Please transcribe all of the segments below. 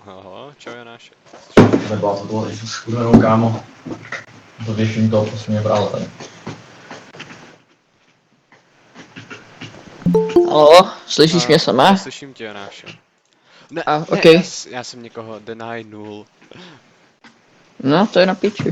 Ahoj, čau Janáše. Nebyla to bylo něco skurvenou, kámo. To věším to, co mě bral tady. Halo, slyšíš mě sama? Já slyším tě, Janášo. Ne, A, ne, okej. já jsem někoho deny-nul. No, to je na piči.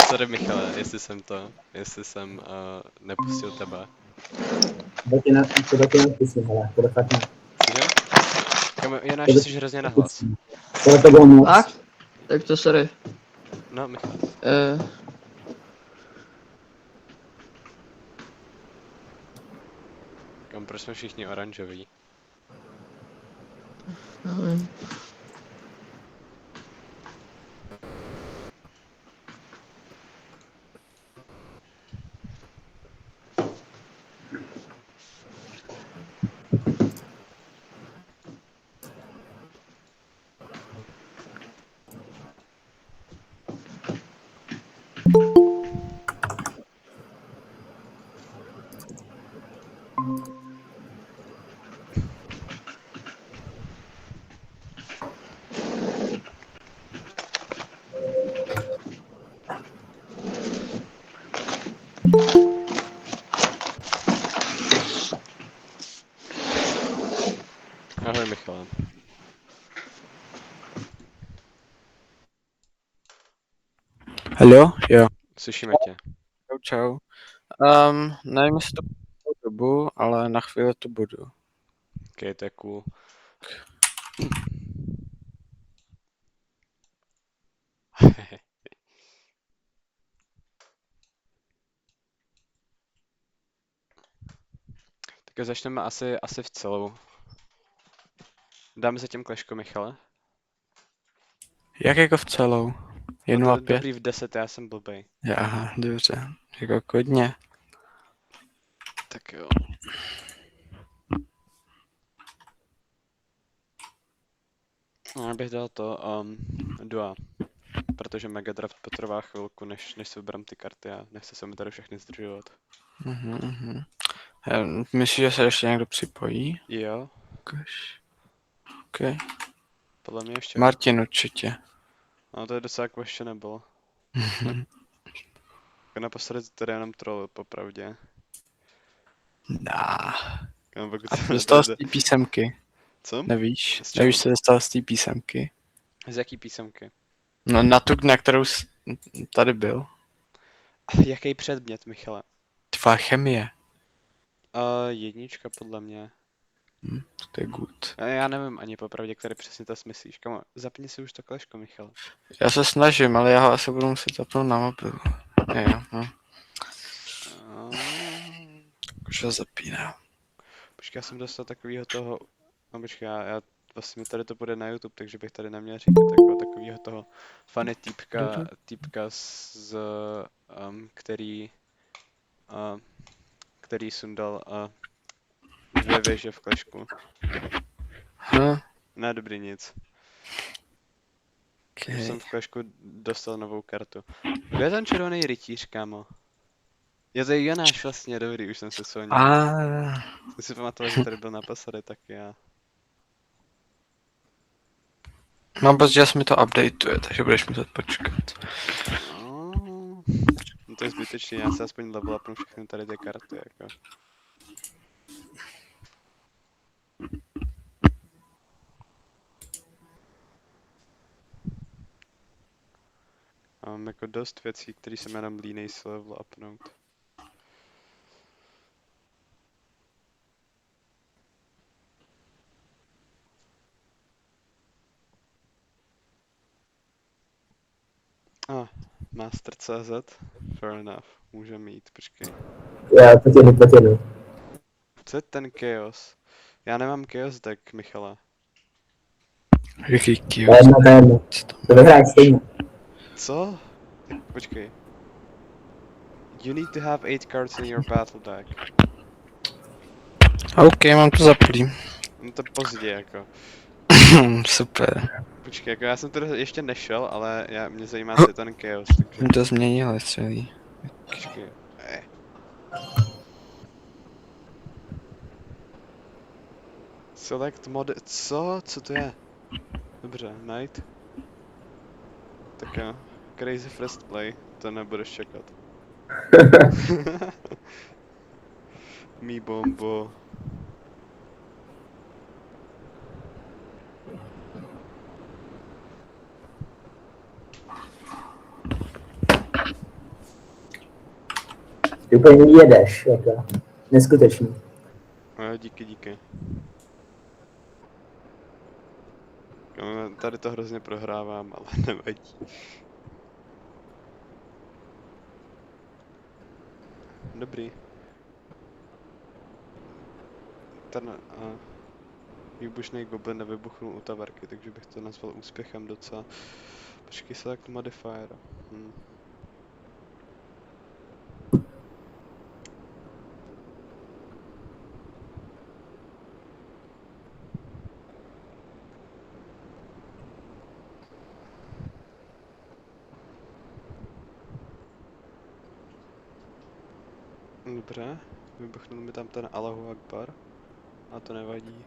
Sorry Michale, jestli jsem nepustil tebe. To taky nepustím, ale to fakt ne. Cože? Kamo, Janáš, jsi hrozně nahlas. To bylo moc. Fakt? Tak to sorry. No, Michale. Kam, proč jsme všichni oranžoví? Nevím. Ahoj Michale. Hallo? Jo. Slyšíme tě. Čau, čau. Nevím, jestli to bude dobu, ale na chvíli to budu. Ok, to je cool. Tak začneme asi v celou. Dáme zatím klešku, Michale. Jak jako v celou? Je No to 0,5? dobrý v 10, já jsem blbej. Aha, dobře. Jako kodně. Tak jo. No, já bych dal to Dua. Protože Megadraft potrvá chvilku, než si vyberám ty karty a nechci se mi tady všechny zdržovat. Myslíš, že se ještě někdo připojí? Jo, Ukaž. OK. podle mě ještě. Martin určitě. No to je docela questionable. Naposledy to tady jenom troll, popravdě. Dá. No, pokud A se to dostal z nebude- té písemky. Co? Nevíš? Z čeho? Nevíš, co dostal z té písemky? Z jaký písemky? No na tu, na kterou tady byl. Jaký předmět, Michale? Tvá chemie. Jednička podle mě. To je good. Já nevím ani popravdě, který přesně to myslíš. Kamo, zapni si už to kleško, Michale. Já se snažím, ale já ho asi budu muset zapnout na mobil. Jo, no. Už ho zapínám. Počkej, já jsem dostal takovýho toho... No počkej, já vlastně tady to bude na YouTube, takže bych tady neměl říkat takovýho toho funny týpka který sundal dvě věže v klešku. Ne, dobrý, nic. Okay. Už jsem v klešku dostal novou kartu. Kdo je ten červený rytíř, kámo? Je to Janáš vlastně, dobrý, už jsem se sonil. Jsem si pamatoval, že tady byl naposledy, tak já. No, protože mi to updateuje, takže budeš muset počkat. No to je zbytečný, já se aspoň level upnu všechny tady ty karty, jako. A mám jako dost věcí, které jsem jenom línej si level upnout. Master.cz, fair enough, může mít, počkej. Já potěnu. Co je ten chaos? Já nemám chaos deck, Michale. Jaký To kios. je jedno. To vyhráš stejně. Co? Tak počkej. You need to have 8 cards in your battle deck. OK, mám to zaplý. No to pozdě jako. Super. Počkej, jako já jsem to ještě nešel, ale mě zajímá, co je ten chaos, takže Jsem to změnili celý. počkej. Select mod... Co? Co to je? Dobře, night. Tak jo. Crazy first play. To nebudeš čekat. Mi bombo. Ty úplně jedeš, jako. Neskutečný. No, díky. Tady to hrozně prohrávám, ale nevadí. Dobrý. Ten výbušný goblin nevybuchnul u taverky, takže bych to nazval úspěchem docela. Počkej, select modifier. Dobře, vybuchnul mi tam ten Allahu Akbar. A to nevadí.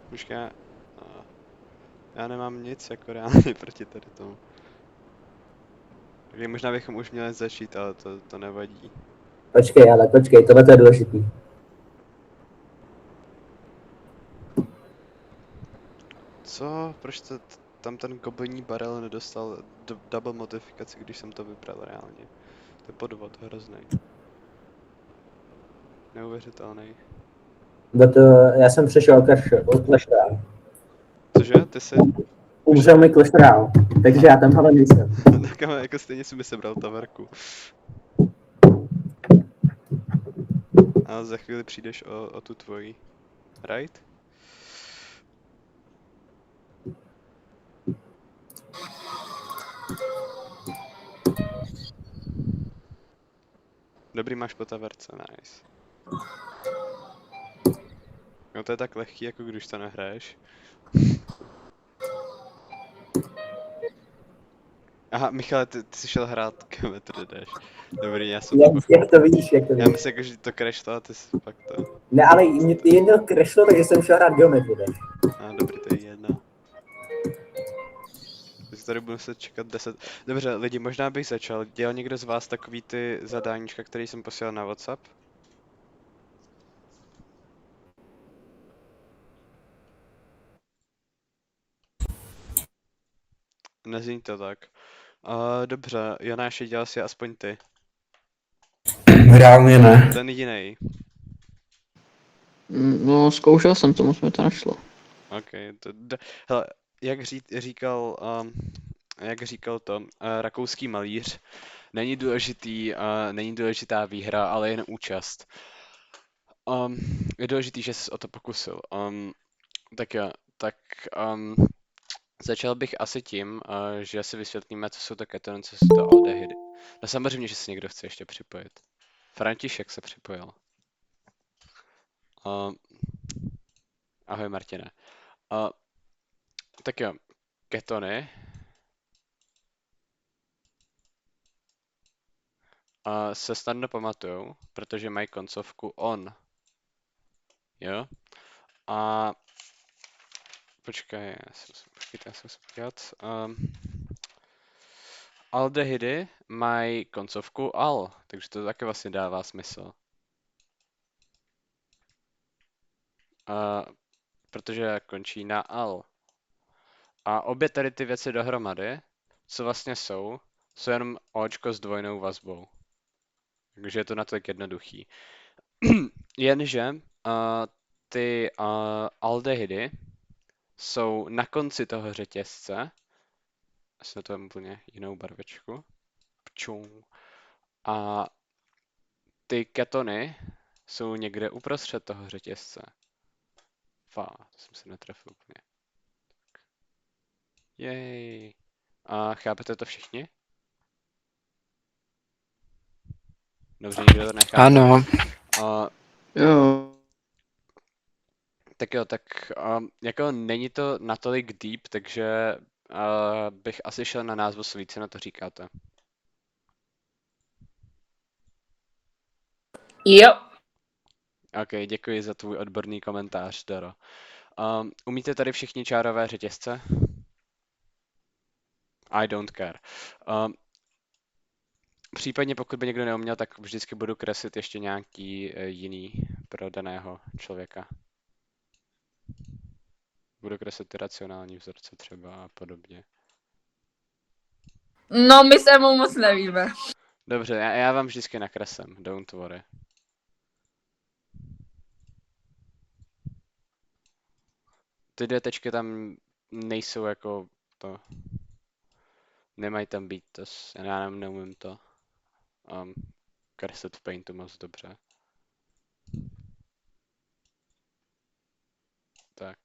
Počkej, já nemám nic jako reálně proti tady tomu. Takže možná bychom už měli začít, ale to nevadí. Počkej, tohle to je důležitý. Co? Proč tam ten goblení barel nedostal double modifikaci, když jsem to vybral reálně? To je podvod hrozný. Neuvěřitelný. Já jsem přešel od Clash Royale. Cože? Ty jsi? Umřel mi Clash Royale, takže já tam ale nejsem. Tak ale jako stejně si mi sebral taverku. A za chvíli přijdeš o tu tvoji. Right? Dobrý, máš po taverce, nice. No to je tak lehký, jako když to nehraješ. Aha, Michale, ty jsi šel hrát Geometry Dash. Dobrý, já jsem to pochopil. Jak to vidíš, Já myslím, jako, že to crashlo a ty jsi fakt to... Ne, ale mě jedno crashlo, takže jsem šel hrát Geometry Dash. Dobrý, to je jedno. Teď tady budu muset čekat 10... Dobře, lidi, možná bych začal. Dělal někdo z vás takový ty zadáníčka, který jsem posílal na WhatsApp? Nezní to tak. Dobře, Jonáši, dělal si aspoň ty. Reálně ne. Ten jiný. No, zkoušel jsem to, moc mi to nešlo. OK, hele, jak říkal to rakouský malíř, není důležitá výhra, ale jen účast. Je důležitý, že jsi o to pokusil. Tak jo, začal bych asi tím, že si vysvětlíme, co jsou to ketony, co jsou to aldehydy. No samozřejmě, že se někdo chce ještě připojit. František se připojil. Ahoj Martine. Tak jo, ketony se snadno pamatujou, protože mají koncovku on. Jo? A počkej, já se musím podívat. Aldehydy mají koncovku al, takže to taky vlastně dává smysl. Protože končí na al. A obě tady ty věci dohromady, co vlastně jsou jenom Očko s dvojnou vazbou. Takže je to natolik jednoduchý. Jenže ty aldehydy jsou na konci toho řetězce. Asi to mám úplně jinou barvičku. Pčum. A ty ketony jsou někde uprostřed toho řetězce. To jsem se netrefil úplně. Jej. A chápete to všichni? Dobře, nikdo to nechápe. Ano. A, Jo. tak jo, tak jako není to natolik deep, takže bych asi šel na názvu svý, co na to říkáte. Jo. OK, děkuji za tvůj odborný komentář, Daro. Umíte tady všichni čárové řetězce? I don't care. Případně pokud by někdo neuměl, tak vždycky budu kreslit ještě nějaký jiný pro daného člověka. Budu kreslit ty racionální vzorce třeba a podobně. No, my se mu moc nevíme. Dobře, já vám vždycky nakreslím, don't worry. Ty dvě tečky tam nejsou jako to. Nemají tam být to, já neumím to kreslit v Paintu moc dobře. Tak.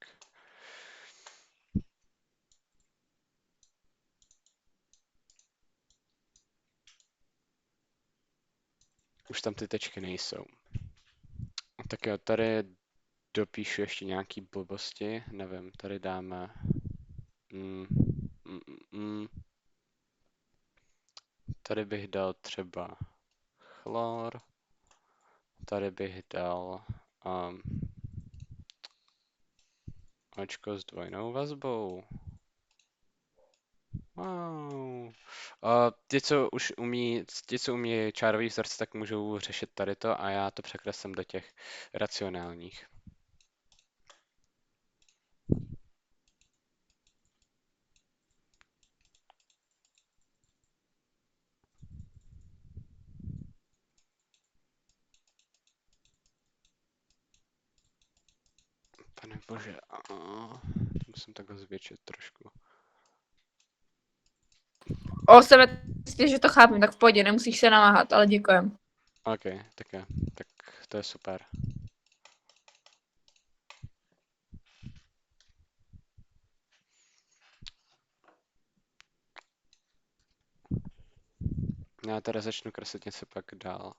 Už tam ty tečky nejsou. Tak jo, tady dopíšu ještě nějaký blbosti, nevím, tady dáme tady bych dal třeba chlor, tady bych dal očko s dvojnou vazbou. Wow. Ti, co umí čárový vzorce, tak můžou řešit tady to a já to překreslím do těch racionálních. Pane bože, to musím takhle zvětšit trošku. O sebe, že to chápem, tak v pohodě, nemusíš se namáhat, ale děkujem. OK, tak jo, tak to je super. Já teda začnu kreslit něco pak dál.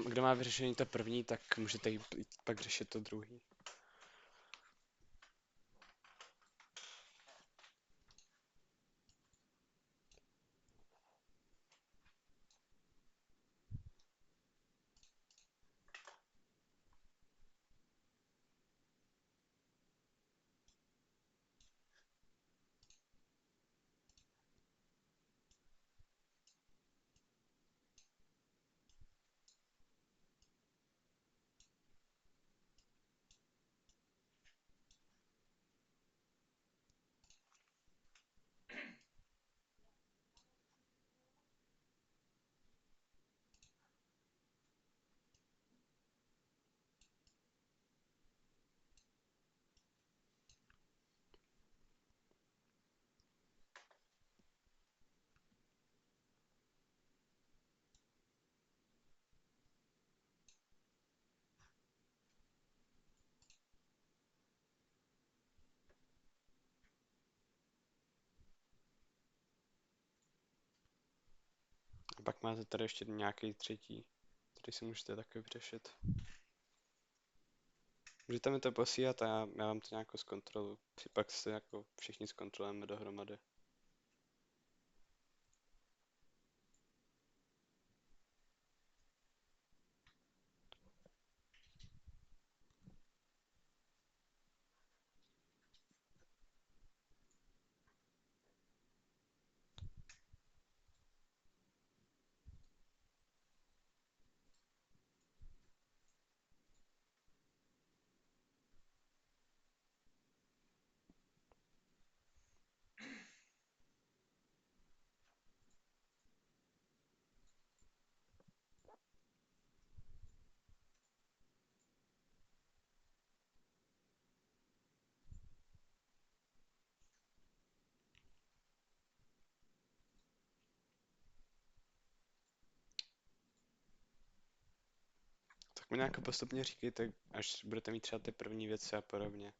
Kdo má vyřešený to první, tak můžete jít pak řešit to druhý. A pak máte tady ještě nějaký třetí, který si můžete taky vyřešit. Můžete mi to posílat a já vám to nějak zkontroluji. Pak se jako všichni zkontrolujeme dohromady. Tak mi nějak postupně říkejte, až budete mít třeba ty první věci a podobně.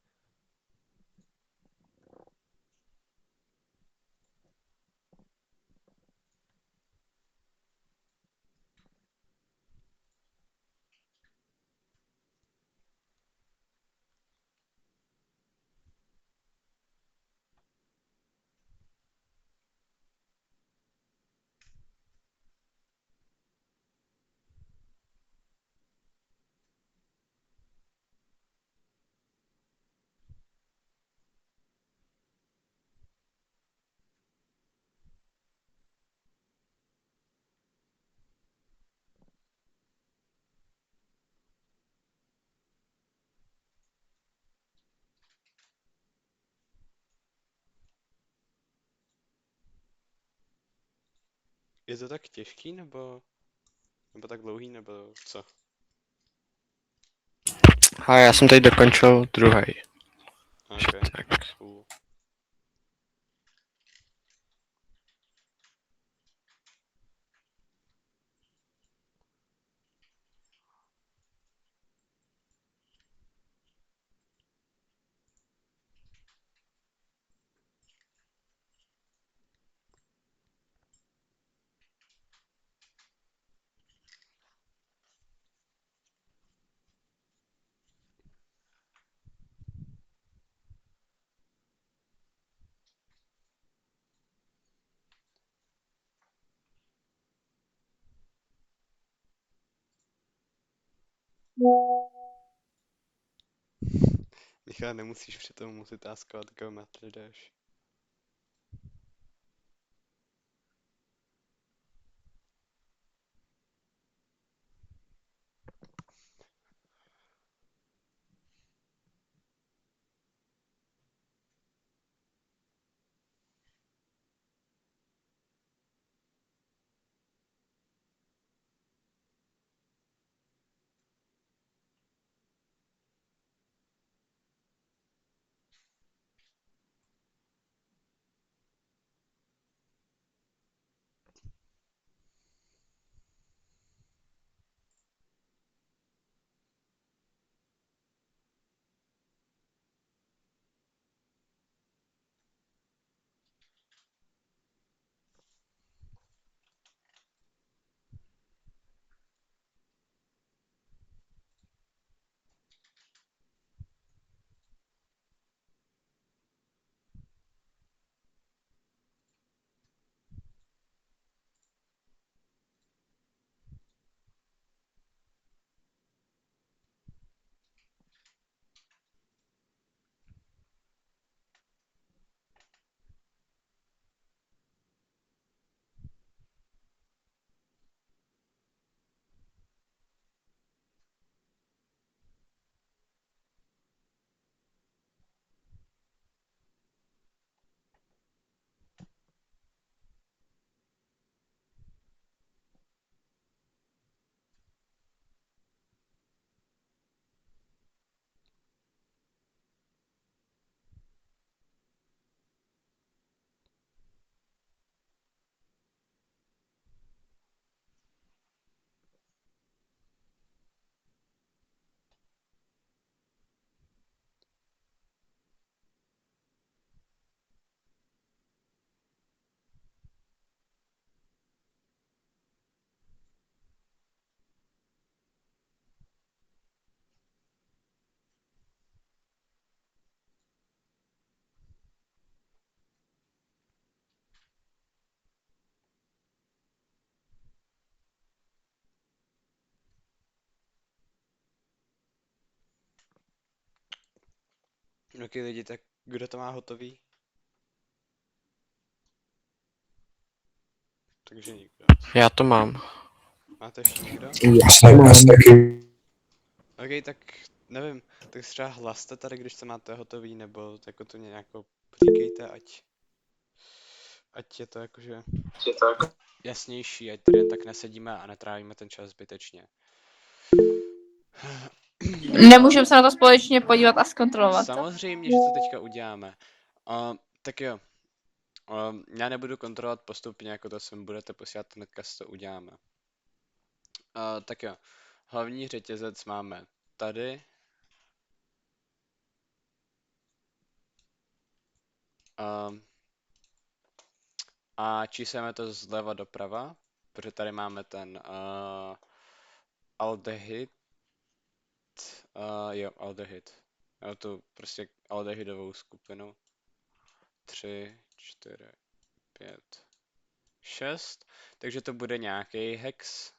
Je to tak těžký, nebo tak dlouhý, nebo co? A já jsem teď dokončil druhý. Okay. Tak. Cool. Michal, nemusíš při tom multitaskovat geometry dash. Ok, lidi, tak kdo to má hotový? Takže nikdo. Já to mám. Máte ještě někdo? Asi taky. Ok, tak nevím, tak třeba hlaste tady, když to máte hotový, nebo jako to nějak říkejte, ať je to jakože jasnější, ať tady jen tak nesedíme a netrávíme ten čas zbytečně. Nemůžeme se na to společně podívat a zkontrolovat to? Samozřejmě, že to teďka uděláme. Tak jo. Já nebudu kontrolovat postupně, jako to sem budete posílat, hnedka si to uděláme. Tak jo. Hlavní řetězec máme tady. A číslujeme to zleva doprava, protože tady máme ten aldehyd. Jo, aldehyd. Jo, tu prostě aldehydovou skupinu. 3, 4, 5, 6. Takže to bude nějaký hex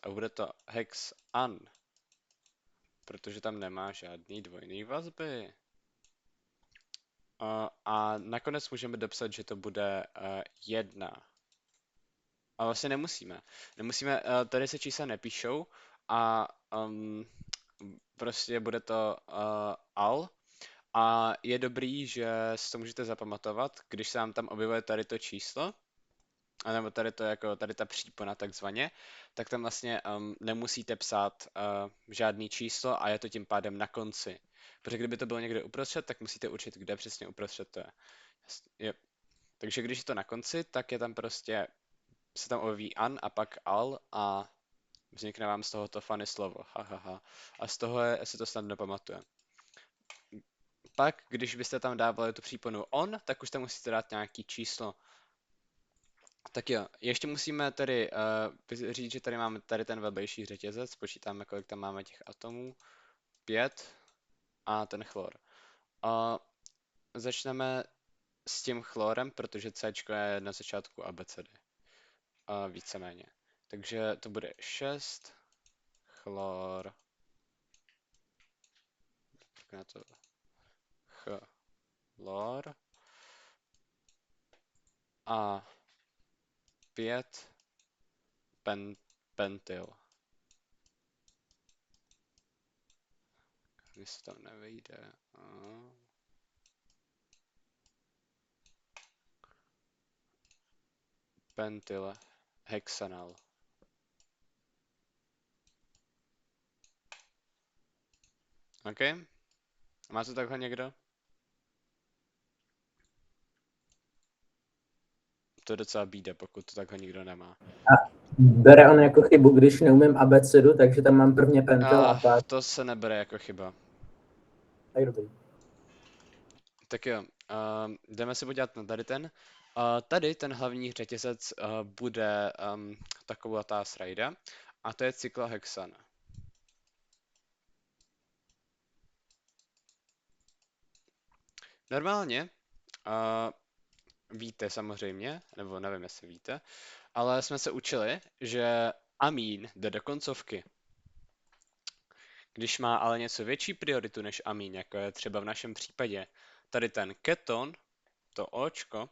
a bude to hexan. Protože tam nemá žádný dvojný vazby. A nakonec můžeme dopsat, že to bude 1. A vlastně nemusíme. Tady se čísla nepíšou a prostě bude to al. A je dobrý, že si to můžete zapamatovat, když se vám tam objevuje tady to číslo, nebo tady ta přípona takzvaně, tak tam vlastně nemusíte psát žádný číslo a je to tím pádem na konci. Protože kdyby to bylo někde uprostřed, tak musíte určit, kde přesně uprostřed to je. Takže když je to na konci, tak je tam prostě, se tam objeví an a pak al a vznikne vám z toho to funny slovo. A z toho se to snadno pamatuje. Pak, když byste tam dávali tu příponu on, tak už tam musíte dát nějaký číslo. Tak jo, ještě musíme tady říct, že tady máme tady ten vedlejší řetězec, počítáme, kolik tam máme těch atomů. 5 a ten chlor. Začneme s tím chlorem, protože C je na začátku ABCD. Víceméně. Takže to bude 6 chlor. Na to chlor. A 5 pentyl. Když se to nevejde. Pentyl hexanal. OK? Má to takhle někdo? To je docela bída, pokud to takhle nikdo nemá. Bere on jako chybu, když neumím abecedu, takže tam mám prvně pentel a pak... To se nebere jako chyba. Tak dobrý. Tak jo, jdeme se podívat na tady ten. Tady ten hlavní řetězec bude taková ta srajda a to je cyklohexan. Normálně víte samozřejmě, nebo nevím, jestli víte, ale jsme se učili, že amín jde do koncovky. Když má ale něco větší prioritu než amín, jako je třeba v našem případě tady ten keton, to Očko,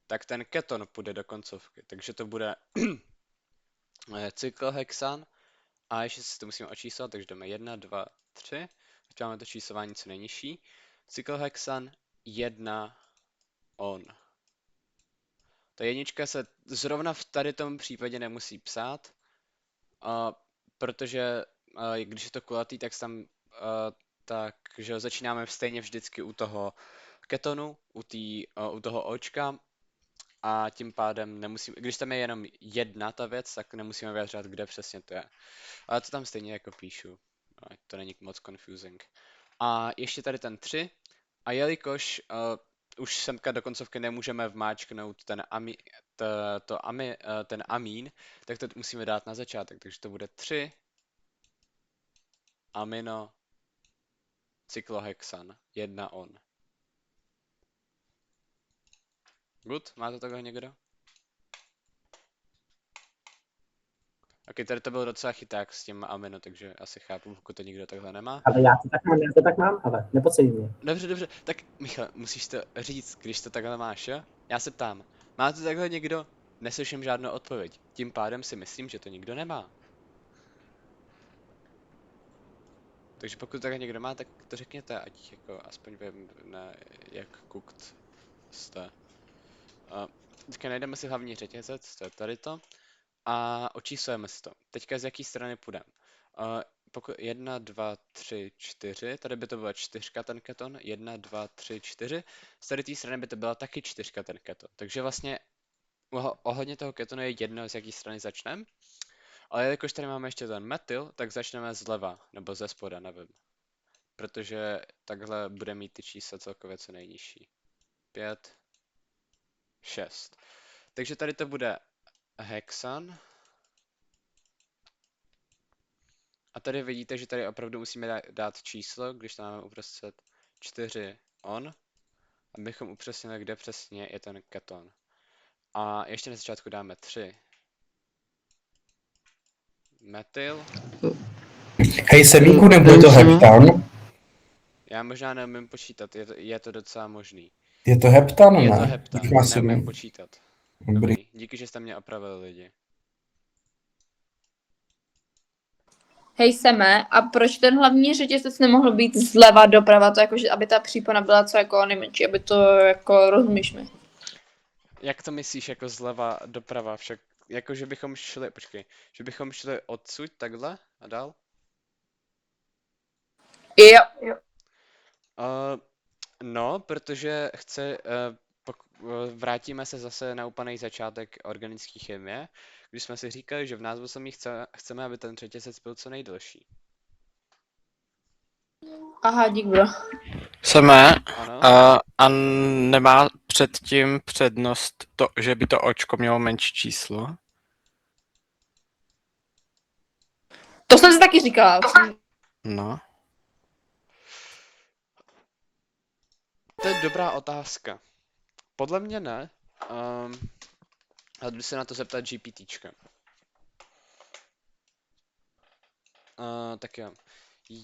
tak ten keton půjde do koncovky. Takže to bude cyklohexan a ještě si to musíme očíslat, takže jdeme 1, 2, 3. Teď máme to číslování co nejnižší. Cyklohexan 1 on. Ta jednička se zrovna v tady tom případě nemusí psát, protože když je to kulatý, tak tam takže začínáme stejně vždycky u toho ketonu, u toho Očka a tím pádem nemusíme, když tam je jenom jedna ta věc, tak nemusíme vyjadřovat, kde přesně to je. Ale to tam stejně jako píšu, to není moc confusing. A ještě tady ten 3, a jelikož už semka do koncovky nemůžeme vmáčknout ten amín, tak to musíme dát na začátek, takže to bude 3 amino cyklohexan, 1 on. Good? Má to takhle někdo? Ok, tady to byl docela chyták s tím amino, takže asi chápu, pokud to nikdo takhle nemá. Ale já to tak mám, ale nepodceň mě. Dobře, dobře, tak Michal, musíš to říct, když to takhle máš, jo? Já se ptám, má to takhle někdo? Neslyším žádnou odpověď. Tím pádem si myslím, že to nikdo nemá. Takže pokud takhle někdo má, tak to řekněte, ať jako aspoň vím, jak cooked jste. Teďka najdeme si hlavní řetězec, to je tady to. A očíslujeme si to. Teďka z jaký strany půjdeme. Pokud 1, 2, 3, 4, tady by to byla 4 ten keton, 1, 2, 3, 4, z tady té strany by to byla taky 4 ten keton. Takže vlastně ohledně toho ketonu je jedno, z jaký strany začneme. Ale jakož tady máme ještě ten metyl, tak začneme zleva, nebo ze spoda, nevím. Protože takhle bude mít ty čísla celkově co nejnižší. 5, 6. Takže tady to bude hexan. A tady vidíte, že tady opravdu musíme dát číslo, když tam máme uprostřed 4 on, abychom upřesnili, kde přesně je ten keton. A ještě na začátku dáme 3 metyl. Hej, semíku, nebude to heptan? Já možná neumím počítat, je to docela možný. Je to heptan, Je ne? to heptan, Už má neumím sedm. počítat. Dobrý. Dobrý, díky, že jste mě opravili lidi. Hej, Seme, a proč ten hlavní řetězec nemohl být zleva doprava, to jakože, aby ta přípona byla co jako nejmenší, aby to jako, rozumíš mi? Jak to myslíš jako zleva doprava však? Jako, že bychom šli, počkej, že bychom šli odsud takhle a dál? Jo. No, protože vrátíme se zase na úplný začátek organické chemie, když jsme si říkali, že v názvu samý chceme, aby ten řetězec byl co nejdelší. Aha, dík, bro. Seme, Ano? a nemá předtím přednost to, že by to očko mělo menší číslo? To jsem si taky říkala. No. To je dobrá otázka. Podle mě ne. Ale jdu se na to zeptat GPTčka. Tak jo.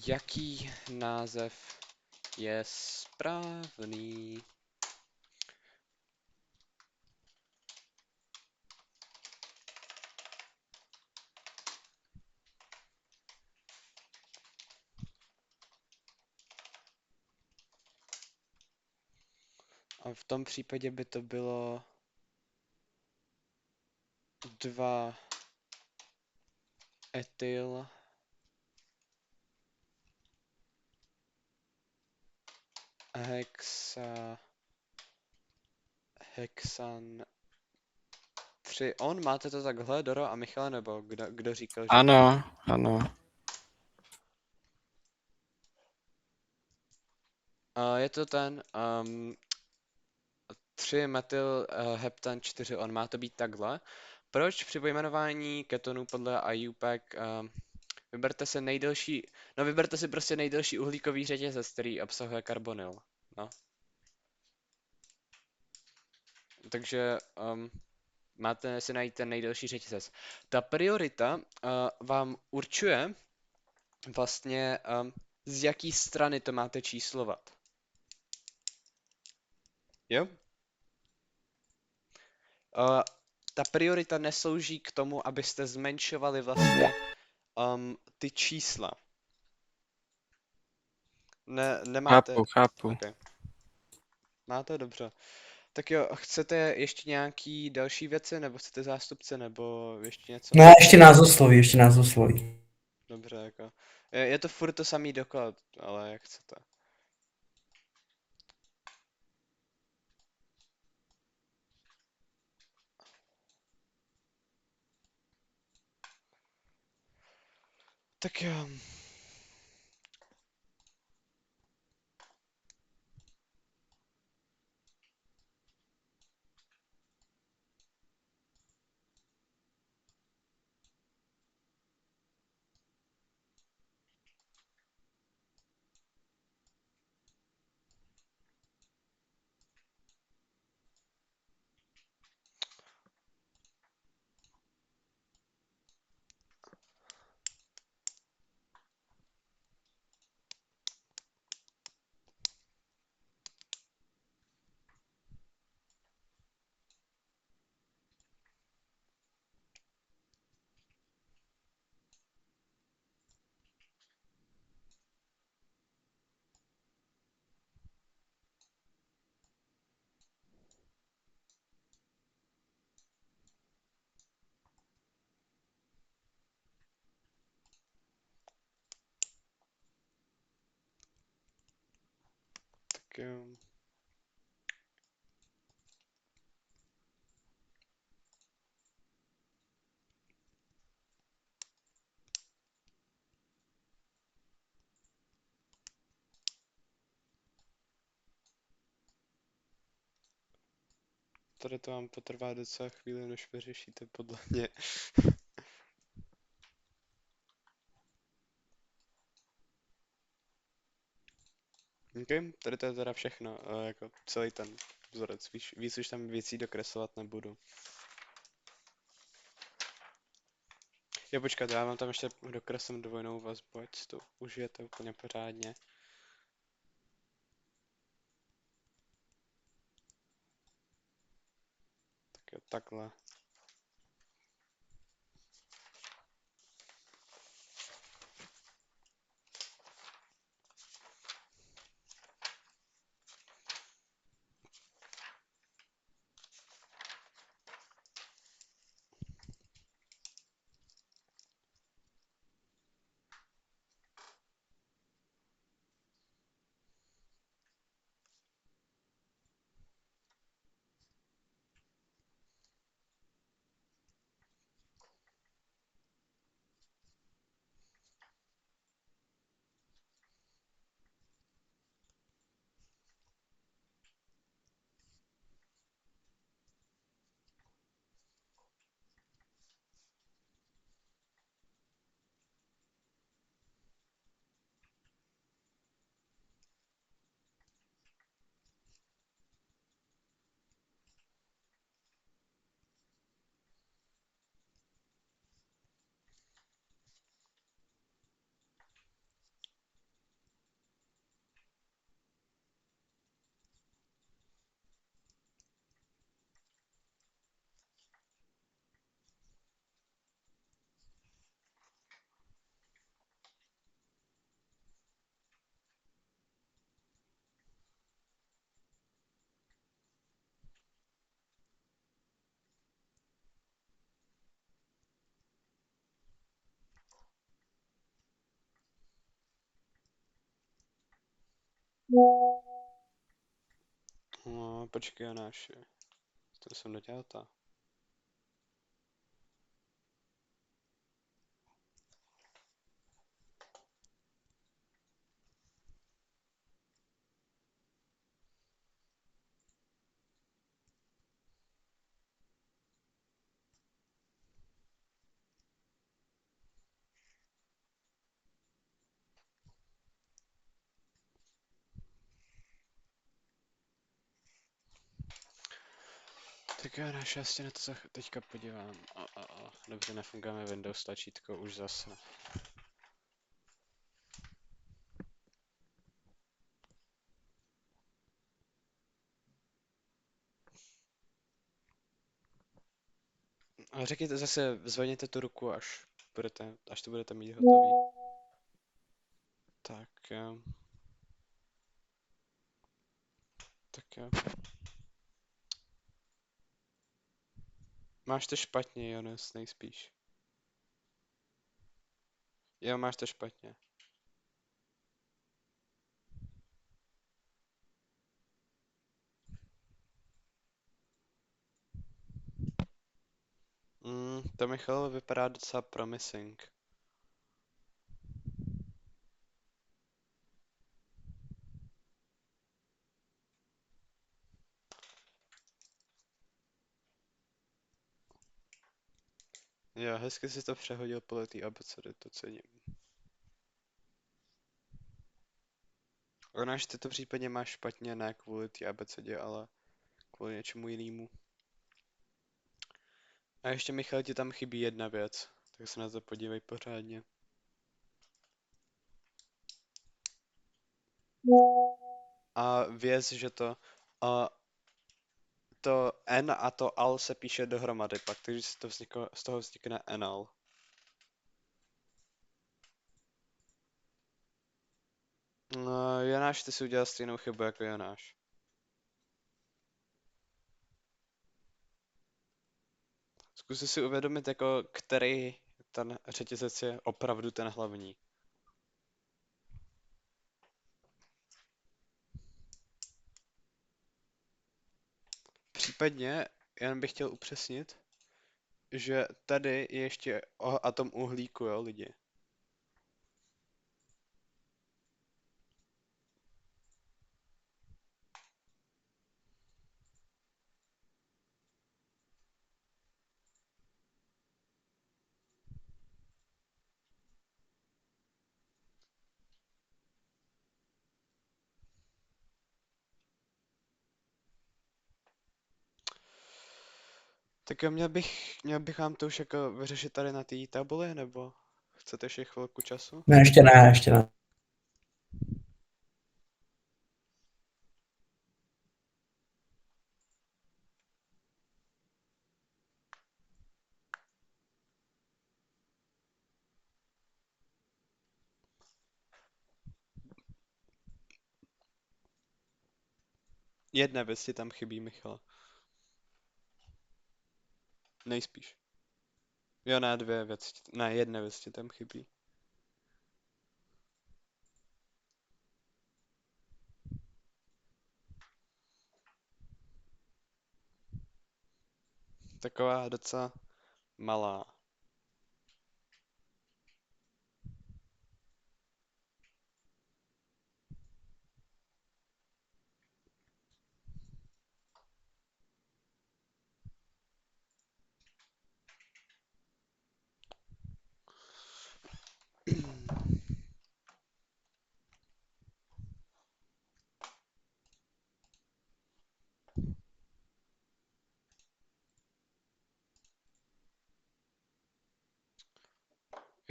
Jaký název je správný? A v tom případě by to bylo 2 etyl hexan 3 on. Máte to takhle, Doro a Michale, nebo kdo říkal, že... Ano, ano. Je to ten 3 metyl heptan 4 on. Má to být takhle. Proč při pojmenování ketonů podle IUPAC vyberte si prostě nejdelší uhlíkový řetězec, který obsahuje karbonyl. No. Takže máte si najít ten nejdelší řetězec. Ta priorita vám určuje vlastně z jaký strany to máte číslovat. Jo? Ta priorita neslouží k tomu, abyste zmenšovali vlastně ty čísla. Nemáte... Chápu. Okay. Máte, dobře. Tak jo, chcete ještě nějaký další věci, nebo chcete zástupce, nebo ještě něco? No, ještě názvosloví. Dobře, jako. Je to furt to samý doklad, ale jak chcete. Tak jo. jo. Tady to vám potrvá docela chvíli, než vyřešíte, podle mě. OK, tady to je teda všechno, jako celý ten vzorec. Víc už tam věcí dokreslovat nebudu. Jo, počkat, já vám tam ještě dokreslím dvojnou vazbu, ať si to užijete úplně pořádně. Tak jo, takhle. No, počkej, Jonáši. To jsem dodělal ta. Tak jo, Jonáši, já se na to teďka podívám. Dobře, nefunguje mi Windows tlačítko už zase. Ale řekněte zase, zvedněte tu ruku, až to budete mít hotový. Tak jo. Tak jo. Máš to špatně, Jonas, nejspíš. Jo, máš to špatně. To Michal vypadá docela promising. Jo, hezky si to přehodil podle té abecedy, to cením. Ona, že ty to případně máš špatně, ne kvůli té abecedě, ale kvůli něčemu jinému. A ještě, Michal, ti tam chybí jedna věc, tak se na to podívej pořádně. A věz, že to N a to AL se píše dohromady pak, takže z toho vznikne NL. No, Jonáš, ty si udělal stejnou chybu jako Jonáš. Zkus si uvědomit, jako který ten řetězec je opravdu ten hlavní. Každopádně, jen bych chtěl upřesnit, že tady je ještě atom uhlíku, jo, lidi. Tak jo, měl bych vám to už jako vyřešit tady na té tabuli, nebo chcete ještě chvilku času? Ne, ještě ne, ještě ne. Jedna věc ti tam chybí, Michal. Nejspíš. Jo, ne, dvě věci. Ne, jedna věc ti tam chybí. Taková docela malá.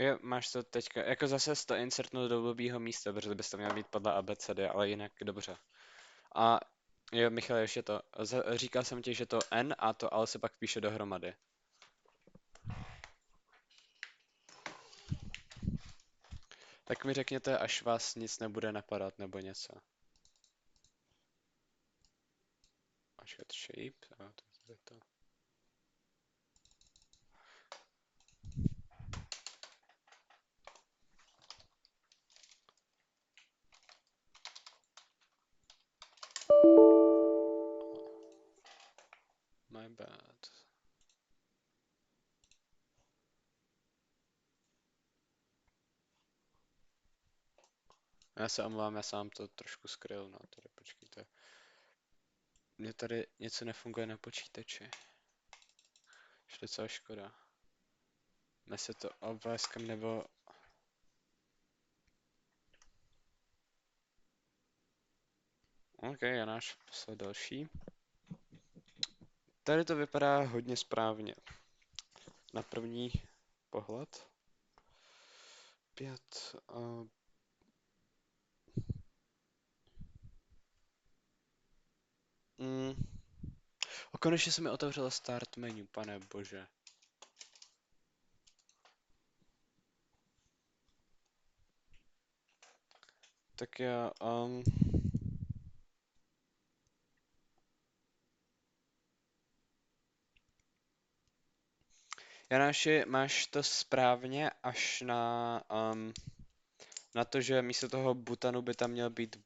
Jo, máš to teďka, jako zase to insertnout do blbýho místa, protože bys to měl být podle ABCD, ale jinak dobře. A jo, Michal, ještě to, říkal jsem ti, že to N a to L se pak píše dohromady. Tak mi řekněte, až vás nic nebude napadat nebo něco. Počkat, shape, a to je to. My bad. Já se omlouvám, já sám to trošku skryl, no tady počkejte. Mně tady něco nefunguje na počítači. Už docela škoda. Dnes je to OBSkem nebo... OK, Janáš poslal další. Tady to vypadá hodně správně. Na první pohled. 5. Konečně se mi otevřelo start menu, pane bože. Tak já, Janáši, máš to správně až na to, že místo toho butanu by tam měl být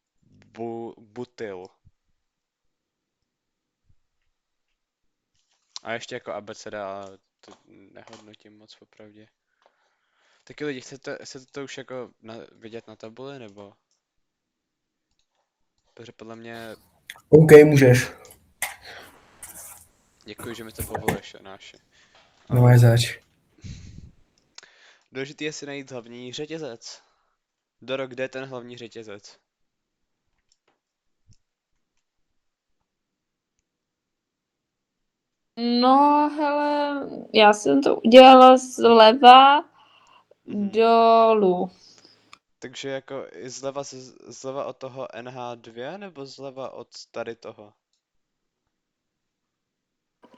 butyl. A ještě jako abeceda, ale to nehodnotím moc popravdě. Taky lidi, chcete to už jako vidět na tabuli, nebo? Protože podle mě... OK, můžeš. Děkuji, že mi to povoluješ, Janáši. No je zač. Důležitý je si najít hlavní řetězec. Doro, kde je ten hlavní řetězec? No, hele, já jsem to udělala zleva dolů. Takže jako i zleva od toho NH2 nebo zleva od tady toho?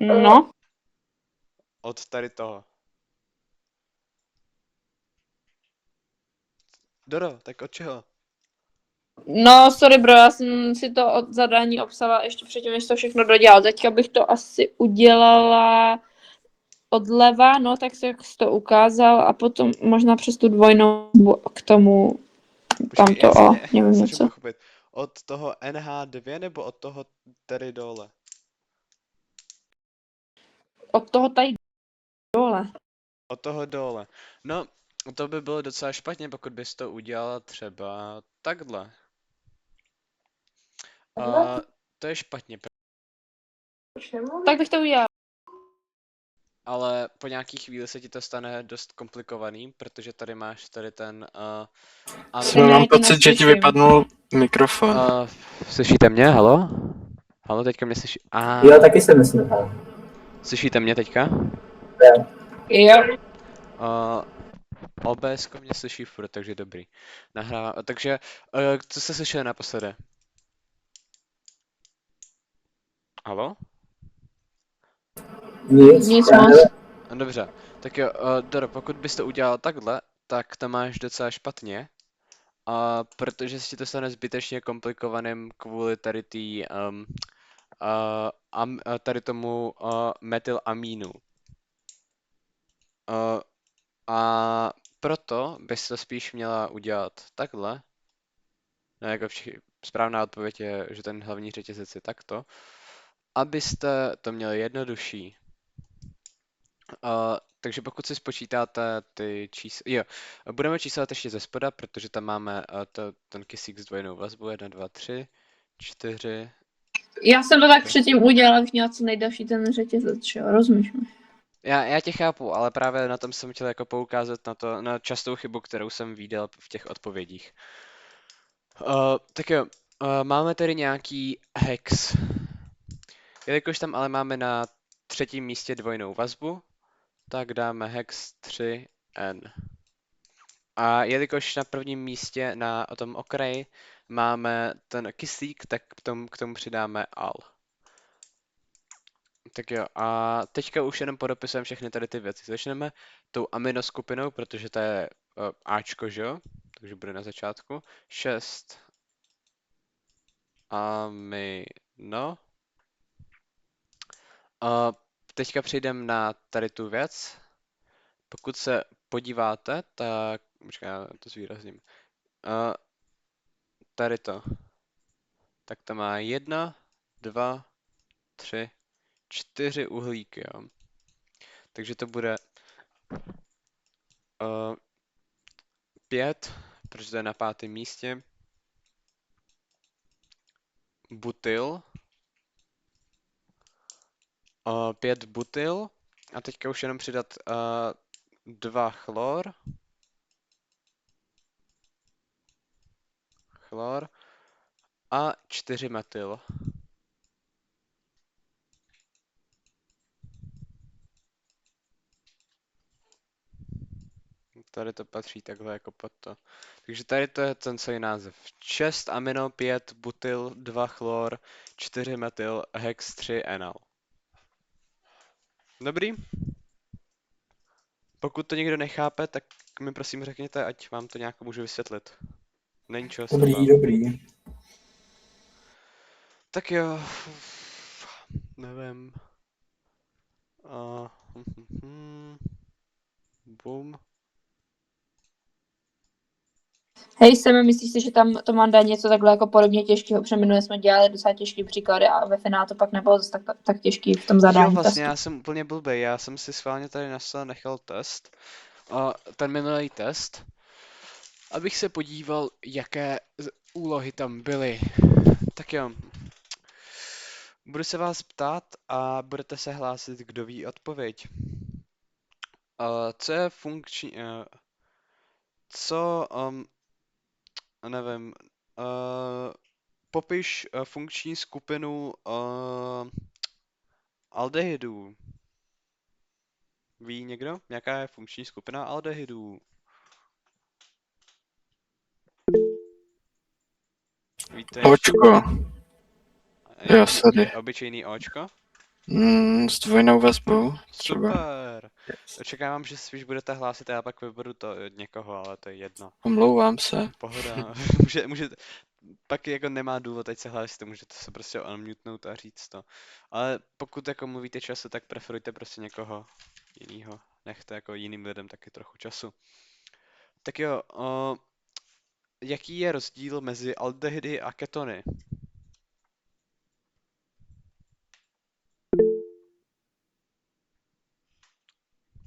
No, Od tady toho. Doro, tak od čeho? no, sorry bro, já jsem si to od zadání obsala ještě předtím, než to všechno dodělal. Teďka bych to asi udělala odleva, no, tak se jak jsi to ukázal a potom možná přes tu dvojnou k tomu tamto, nevím snažím něco. pochopit. Od toho NH2 nebo od toho tady dole? Od toho tady dole. Od toho dole. No, to by bylo docela špatně, pokud bys to udělala třeba takhle. To je špatně, Tak bych to udělala. ale po nějaký chvíli se ti to stane dost komplikovaný, protože tady máš tady ten... Jsem mám já tě pocit, že ti neslyším. vypadnul mikrofon. Slyšíte mě? Halo? Halo, teďka mě slyší... Jo, taky se myslím. Ale. Slyšíte mě teďka? Jo. OBS mě slyší furt, takže dobrý. Takže, co jste slyšeli naposledy? Halo? Nic já moc. nevím. No, dobře, tak jo, Doro, pokud bys to udělal takhle, tak to máš docela špatně. Protože se ti to stane zbytečně komplikovaným kvůli tady tomu metylamínu. A proto bys to spíš měla udělat takhle. No, jako správná odpověď je, že ten hlavní řetězec je takto. Abyste to měli jednodušší. Takže pokud si spočítáte ty čísla, jo, budeme číslat ještě ze spoda, protože tam máme ten kyslík s dvojnou vazbou, 1, 2, 3, 4. Já jsem to tak předtím udělala, abych měla co nejdelší ten řetězec, že jo, rozumíš mi? Já tě chápu, ale právě na tom jsem chtěl jako poukázat na častou chybu, kterou jsem viděl v těch odpovědích. Tak jo, máme tady nějaký hex. Jelikož tam ale máme na třetím místě dvojnou vazbu, tak dáme hex 3n. A jelikož na prvním místě na tom okraji máme ten kyslík, tak k tomu přidáme al. Tak jo, a teďka už jenom podopisujeme všechny tady ty věci. Začneme tou aminoskupinou, protože to je Ačko, že jo? Takže bude na začátku. 6 amino. Teďka přejdeme na tady tu věc. Pokud se podíváte, tak... Počkej, já to zvýrazním. Tady to. Tak to má 1, 2, 3, 4 uhlíky, jo. Takže to bude 5, protože to je na 5. místě. Butyl. 5 butyl. A teďka už jenom přidat 2 chlor. A 4 metyl. Tady to patří takhle jako pod to. Takže tady to je ten celý název. 6 amino, 5 butyl, 2 chlor, 4 metyl, hex 3 enal. Dobrý? Pokud to někdo nechápe, tak mi prosím řekněte, ať vám to nějak můžu vysvětlit. Není čeho se bát. Dobrý. Tak jo, nevím. Boom. Hej, Seme, myslíš si, že tam to má dát něco takhle jako podobně těžkého? Protože minule jsme dělali docela těžký příklady a ve finále to pak nebylo zase tak těžký v tom zadání Jo, vlastně testu. já jsem úplně blbej, já jsem si schválně tady nechal test. Ten minulý test. Abych se podíval, jaké úlohy tam byly. Tak jo. Budu se vás ptát a budete se hlásit, kdo ví odpověď. Co je funkční... nevím... Popiš funkční skupinu aldehydů. Ví někdo? Jaká je funkční skupina aldehydů? Víte Očko. Jo, sorry. Obyčejný Očko? S dvojnou vazbou. Třeba. Super. Očekávám, že spíš budete hlásit a já pak vyberu to od někoho, ale to je jedno. Omlouvám se. Pohoda. Pak jako nemá důvod, ať se hlásíte, můžete se prostě unmutenout a říct to. Ale pokud jako mluvíte času, tak preferujte prostě někoho jinýho. Nechte jako jiným lidem taky trochu času. Tak jo, jaký je rozdíl mezi aldehydy a ketony?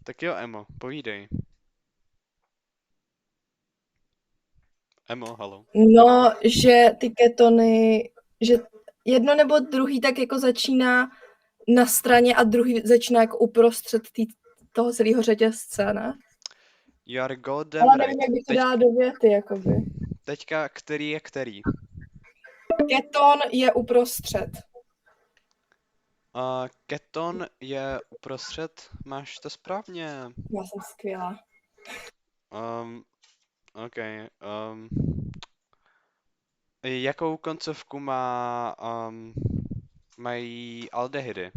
Tak jo, Emo, povídej. Emo, halo. No, že ty ketony, že jedno nebo druhý tak jako začíná na straně a druhý začíná jako uprostřed toho celého řetězce, ne? You are goddamn Ale right. nevím, jak bych to dala do věty, jakoby. Teďka, který je který? Keton je uprostřed. Keton je uprostřed, máš to správně. Já jsem skvělá. OK. Jakou koncovku mají aldehydy?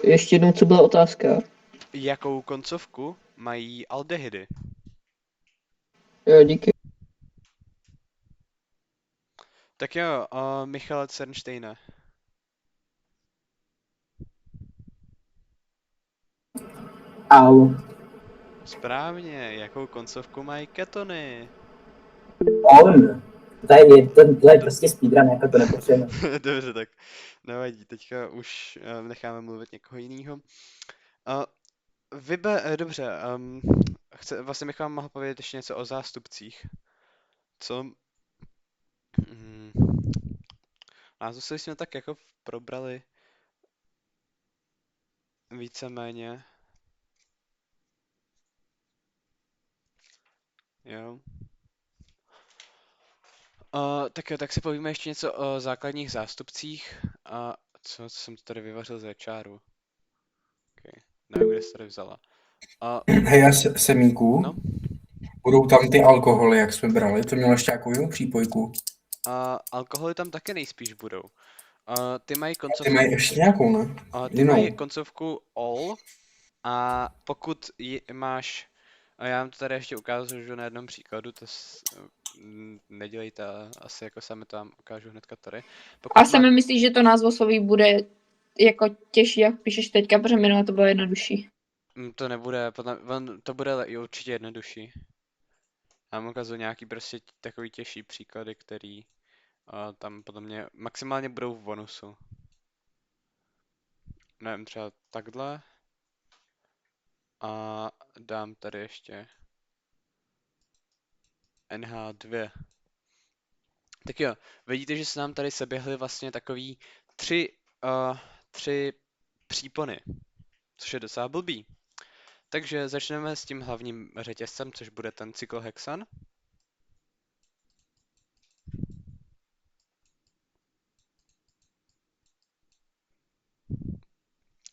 Ještě jednou, co byla otázka? Jakou koncovku mají aldehydy? Jo, díky. Tak jo, Michale Cernštejne. Au. Správně, jakou koncovku mají ketony? On. To je prostě speedrun, jako to nepotřebujeme. Dobře, tak nevadí, teďka už necháme mluvit někoho jiného. Dobře, vlastně bych vám mohl povědět ještě něco o zástupcích. Co? Názvy jsme tak jako probrali víceméně. Jo. Tak jo, tak si povíme ještě něco o základních zástupcích. Co jsem to tady vyvařil za čáru? Okay. Nevím, kde jsi tady vzala. Hej, a Semíku, No? budou tam ty alkoholy, jak jsme brali, to mělo ještě nějakou jinou přípojku. Alkoholy tam také nejspíš budou. Ty mají Ty koncovku... mají ještě nějakou, ne? Ty mají koncovku all a pokud máš... A já vám to tady ještě ukážu na jednom příkladu, to nedělejte asi jako sami, to vám ukážu hnedka tady. A mi myslíš, že to názvosloví bude jako těžší, jak píšeš teďka, protože minule to bylo jednodušší. To nebude, to bude i určitě jednodušší. Já vám ukážu nějaký prostě takový těžší příklady, který tam podle mě maximálně budou v bonusu. Nevím, třeba takhle. A dám tady ještě NH2. Tak jo, vidíte, že se nám tady seběhly vlastně takový tři přípony, což je docela blbý. Takže začneme s tím hlavním řetězcem, což bude ten cyklohexan.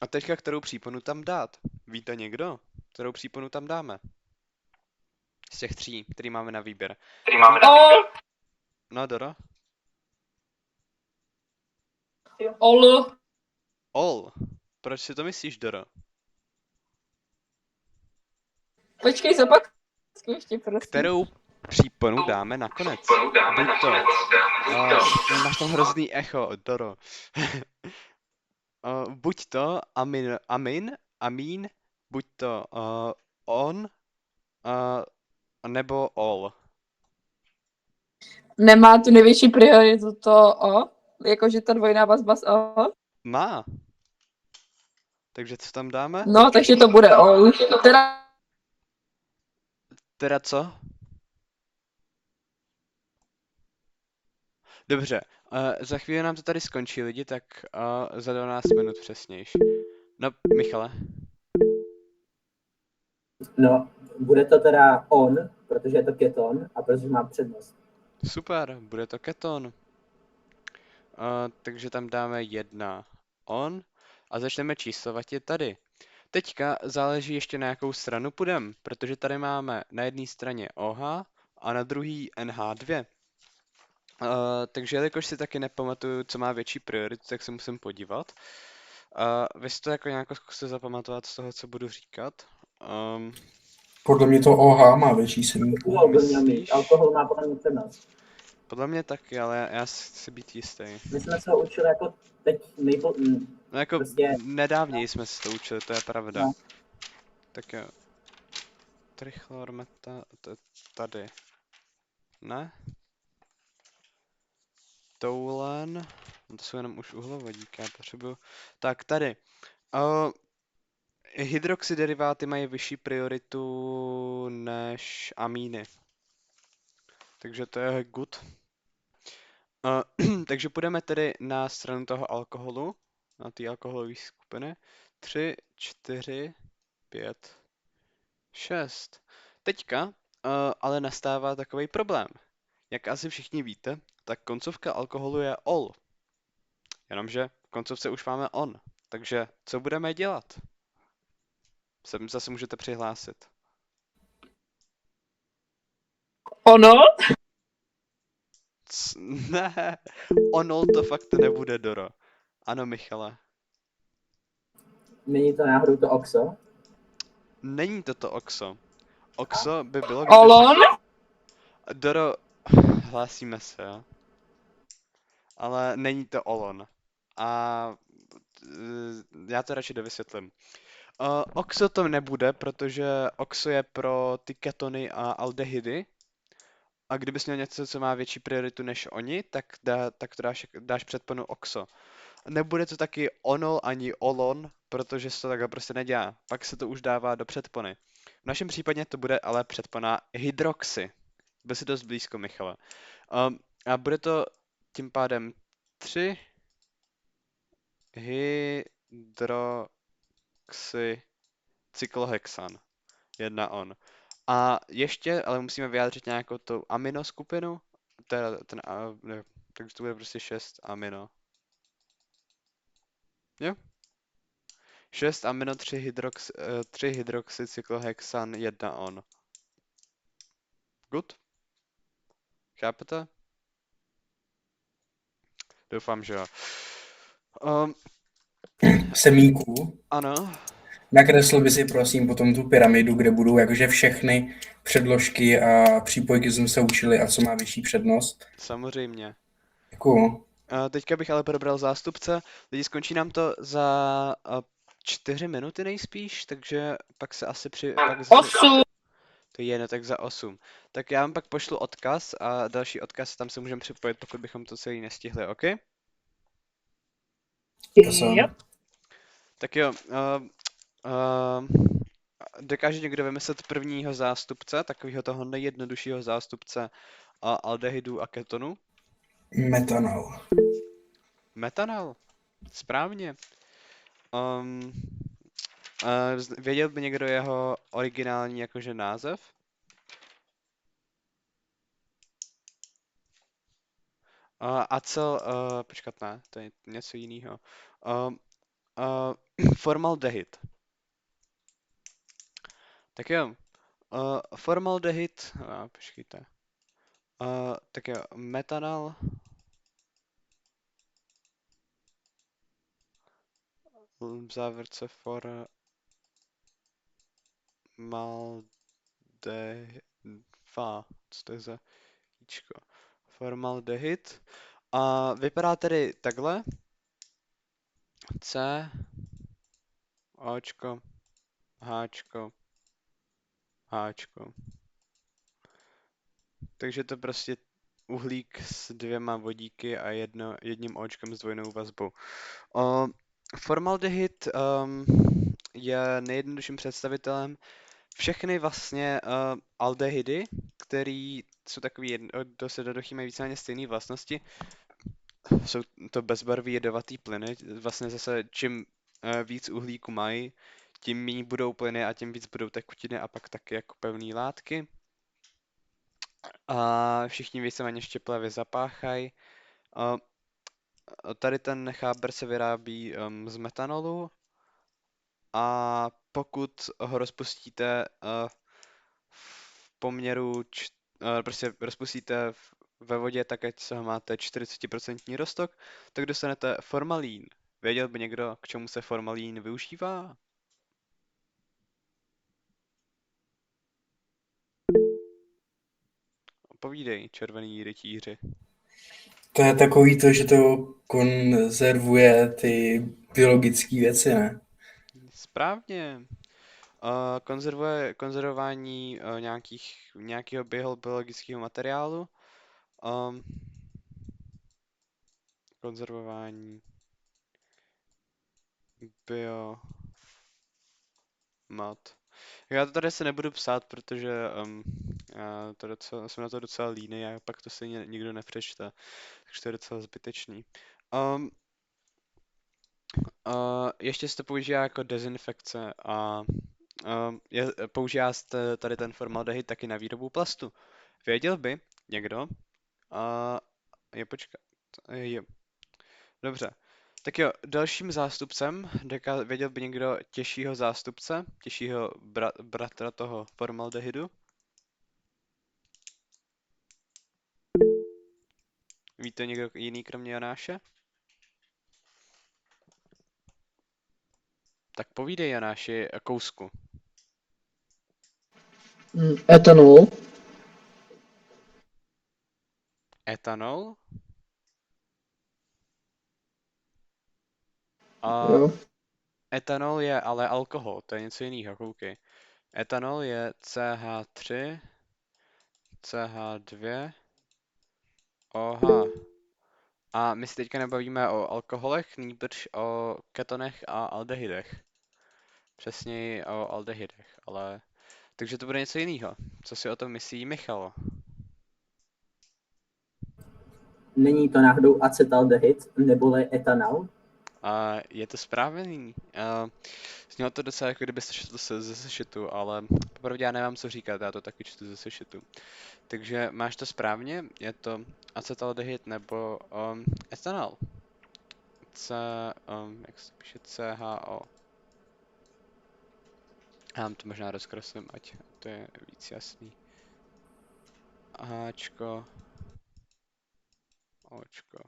A teďka, kterou příponu tam dát? Víte někdo? Kterou příponu tam dáme? Z těch tří, který máme na výběr. No, Doro? All. Proč si to myslíš, Doro? Počkej, zopak. Ještě prosím. Kterou příponu dáme nakonec? Buď to... máš tam hrozný echo, Doro. Buď to amín, buď to on, nebo all. Nemá tu největší prioritu to o? Jakože ta dvojná vazba s o? Má. Takže co tam dáme? No, takže to bude o. Teda co? Dobře, za chvíli nám to tady skončí lidi, tak za 12 minut přesnějš. No, Michale. No, bude to teda on, protože je to keton a protože má přednost. Super, bude to keton. Takže tam dáme 1 on a začneme číslovat je tady. Teďka záleží ještě na jakou stranu půjdeme, protože tady máme na jedné straně OH a na druhý NH2. Takže jelikož si taky nepamatuju, co má větší prioritu, tak se musím podívat. Vy si to jako nějak zkuste zapamatovat z toho, co budu říkat. Podle mě to OH má větší Semíku. Alkohol by měl mít. Alkohol má podle mě přednost. Podle mě taky, ale já chci být jistý. My jsme se ho učili jako teď No jako prostě... nedávněji jsme se to učili, to je pravda. No. Tak jo. Trichlormeta, tady. Ne? toulen. To jsou jenom už uhlovodíky, já potřebuju. Tak tady. Uh, hydroxyderiváty mají vyšší prioritu než amíny. Takže to je good. Takže půjdeme tedy na stranu toho alkoholu, na ty alkoholové skupiny. 3, 4, 5, 6. Teďka ale nastává takový problém. Jak asi všichni víte, tak koncovka alkoholu je ol. Jenomže v koncovce už máme on. Takže co budeme dělat? Sem zase můžete přihlásit. Ono? Ne, onol to fakt nebude, Doro. Ano, Michale. Není to náhodou to OXO? Není to oxo. Oxo by bylo, kdyby... Olon? Doro, hlásíme se, jo. Ale není to olon. A já to radši dovysvětlím. Oxo to nebude, protože oxo je pro ty ketony a aldehydy. A kdybys měl něco, co má větší prioritu než oni, tak to dáš předponu oxo. Nebude to taky onol ani olon, protože se to takhle prostě nedělá. Pak se to už dává do předpony. V našem případě to bude ale předpona hydroxy. Byl si dost blízko, Michale. A bude to tím pádem 3 hydroxy cyklohexan. 1 on. A ještě, ale musíme vyjádřit nějakou tu aminoskupinu. Takže to bude prostě 6 amino. Jo? 6 amino, 3 hydroxy cyklohexan, 1 on. Good? Chápete? Doufám, že jo. Semíku. Ano. Nakreslil by si prosím potom tu pyramidu, kde budou jakože všechny předložky a přípojky, jsme se učili a co má vyšší přednost. Samozřejmě. Děkuju. Teďka bych ale probral zástupce. Lidi, skončí nám to za 4 minuty nejspíš, takže pak se asi pak 8. To je jedno, tak za 8. Tak já vám pak pošlu odkaz a další odkaz tam se můžeme připojit, pokud bychom to celý nestihli, OK? Yep. Tak jo, dokáže někdo vymyslet prvního zástupce, takového toho nejjednoduššího zástupce aldehydů a ketonů? Metanol. Metanol. Správně. Věděl by někdo jeho originální jakože název? Počkat, ne, to je něco jiného. Formaldehyd. Tak jo, formaldehyd, počkejte. Tak jo, metanol. V závěrce co to je za jíčko? Formaldehyd. A vypadá tedy takhle. C, Očko, Háčko, Háčko. Takže to prostě uhlík s 2 vodíky a jedním Očkem s dvojnou vazbou. Formaldehyd je nejjednodušším představitelem. Všechny vlastně aldehydy, které jsou takový dost jednoduchý, mají víceméně stejné vlastnosti. Jsou to bezbarví jedovatý plyny. Vlastně zase čím víc uhlíku mají, tím méně budou plyny a tím víc budou tekutiny a pak taky jako pevné látky. A všichni víceméně štěplavě zapáchají. Tady ten cháber se vyrábí z metanolu a pokud ho rozpustíte v poměru, prostě rozpustíte ve vodě tak, ať se ho máte 40% roztok, tak dostanete formalín. Věděl by někdo, k čemu se formalín využívá? Povídej, červený rytíři. To je takový to, že to konzervuje ty biologické věci, ne? Správně. Konzervování nějakého biologického materiálu. konzervování, bio, mat. Já to tady se nebudu psát, protože já to docela, jsem na to docela líný a pak to stejně nikdo nepřečte, takže to je docela zbytečný. Um, ještě se to používá jako dezinfekce a používá se tady ten formaldehyd taky na výrobu plastu. Věděl by někdo? Počkat. Jo. Dobře. Tak jo, dalším zástupcem, věděl by někdo těžšího zástupce, těžšího bratra toho formaldehydu? Ví to někdo jiný kromě Jonáše? Tak povídej Jonáši kousku. Etanol. Etanol? Jo. Etanol je ale alkohol, to je něco jiného, koukej. Etanol je CH3, CH2, OH. A my se teďka nebavíme o alkoholech, nýbrž o ketonech a aldehydech. Přesněji o aldehydech, ale... Takže to bude něco jiného. Co si o tom myslí Michal? Není to náhodou acetaldehyd neboli etanol? A je to správný. Znělo to docela jako kdybyste četl ze sešitu, ale popravdě já nemám co říkat, já to taky čtu ze sešitu. Takže máš to správně, je to acetaldehyd nebo etanol. Jak se píše CHO. Já vám to možná rozkreslím, ať to je víc jasný. Ačko. Očko.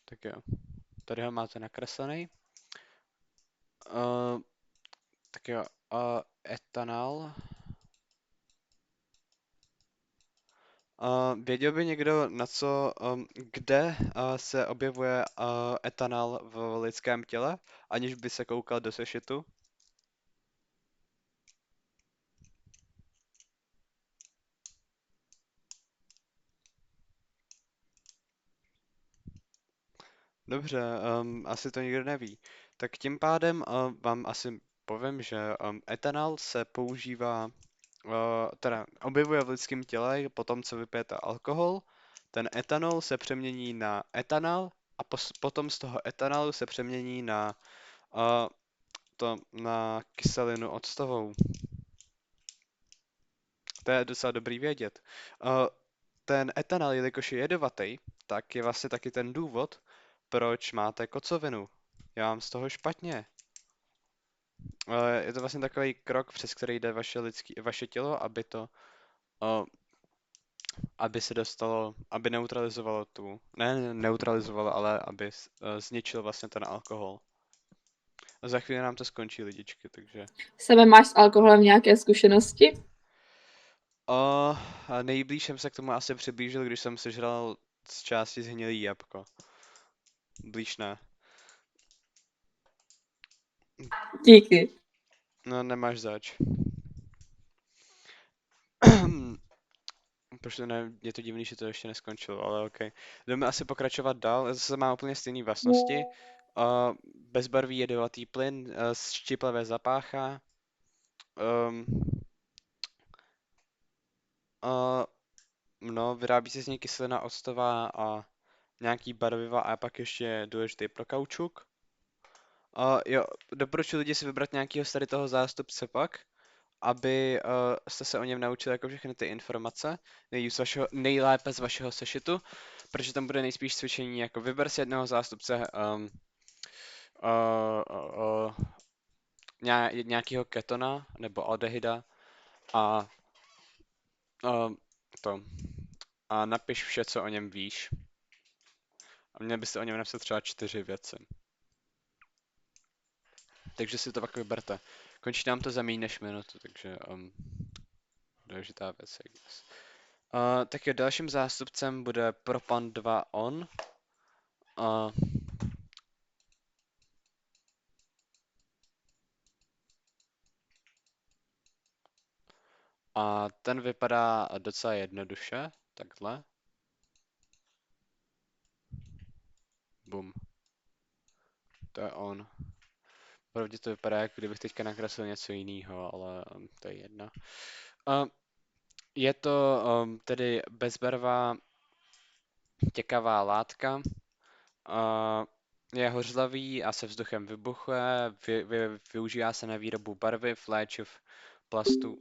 Tak jo. Tady ho máte nakreslený. Tak jo. Etanol. Věděl by někdo, kde se objevuje etanol v lidském těle, aniž by se koukal do sešitu? Dobře, asi to nikdo neví. Tak tím pádem vám asi povím, že etanol se používá, teda objevuje v lidském těle potom, co vypijete alkohol. Ten etanol se přemění na etanol a potom z toho etanolu se přemění na kyselinu octovou. To je docela dobrý vědět. Ten etanol, jelikož je jedovatý, tak je vlastně taky ten důvod, proč máte kocovinu. Já mám z toho špatně. Je to vlastně takový krok, přes který jde vaše tělo, aby se dostalo, aby neutralizovalo neutralizovalo, ale aby zničil vlastně ten alkohol. A za chvíli nám to skončí, lidičky, takže... Sebe máš s alkoholem nějaké zkušenosti? Nejblíž jsem se k tomu asi přiblížil, když jsem sežral z části zhnilý jabko. Blíž ne. Díky. No, nemáš zač. Protože ne, je to divný, že to ještě neskončilo, ale ok. Jdeme asi pokračovat dál, zase má úplně stejné vlastnosti. Bezbarvý jedovatý plyn, štíplavé zapáchá. Vyrábí se z něj kyselina octová a nějaký barviva a pak ještě důležitý pro kaučuk. Jo, doporučuji lidi si vybrat nějakého z tady toho zástupce pak, aby jste se o něm naučili jako všechny ty informace, nejlépe z vašeho sešitu, protože tam bude nejspíš cvičení jako vyber si jednoho zástupce nějakého ketona nebo aldehyda a a napiš vše, co o něm víš. A měl byste o něm napsat třeba 4 věci. Takže si to pak vyberte. Končí nám to za méně než minutu, takže důležitá věc, I guess. Tak jo, dalším zástupcem bude propan 2 on. A ten vypadá docela jednoduše, takhle. Bum. To je on. Pravdě to vypadá, jako kdybych teďka nakreslil něco jiného, ale to je jedno. Je to tedy bezbarvá těkavá látka. Je hořlavý a se vzduchem vybuchuje. Využívá se na výrobu barviv, léčiv, plastů.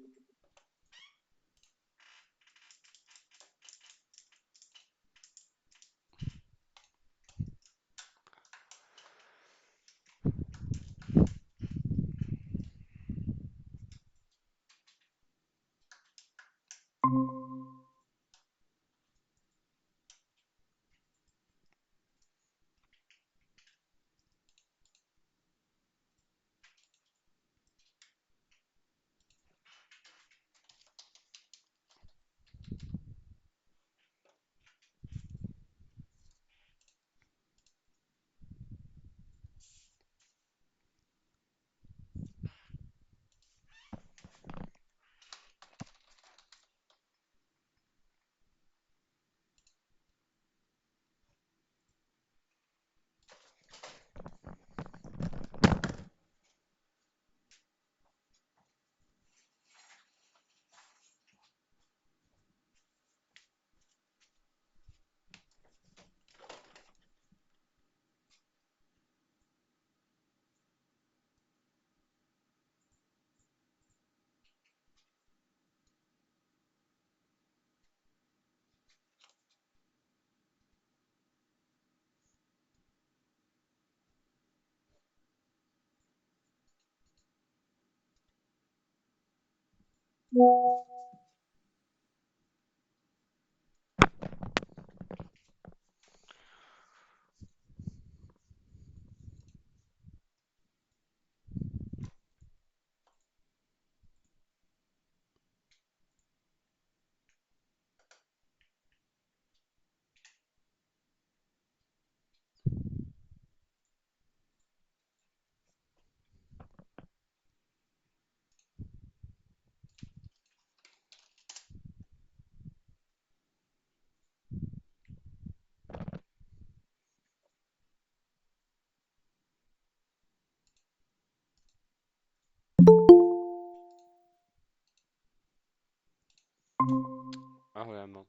Ahoj, Emo.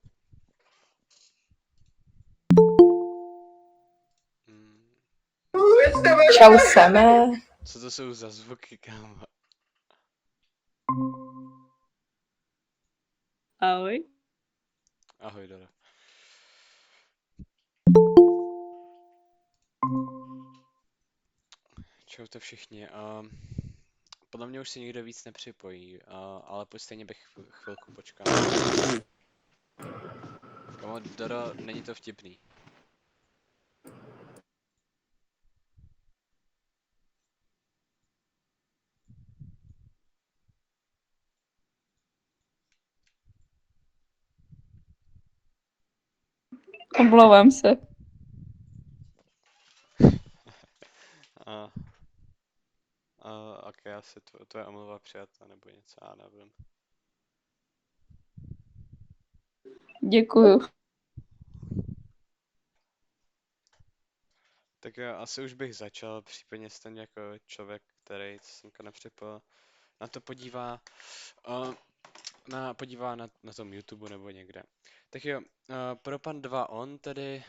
Čau, Seme. Co to jsou za zvuky, kámo? Ahoj. Ahoj, Dora. Čaute všichni. Podle mě už si nikdo víc nepřipojí, ale stejně bych chvilku počkal. Kamo, Doro, není to vtipný. Omlouvám se. Ok, asi to je omluva přijata, nebo něco, já nevím. Děkuju. Tak jo, asi už bych začal, případně ten jako člověk, který se semka nepřipojil, na to podívá, na tom YouTube nebo někde. Tak jo, Propan 2 on tedy,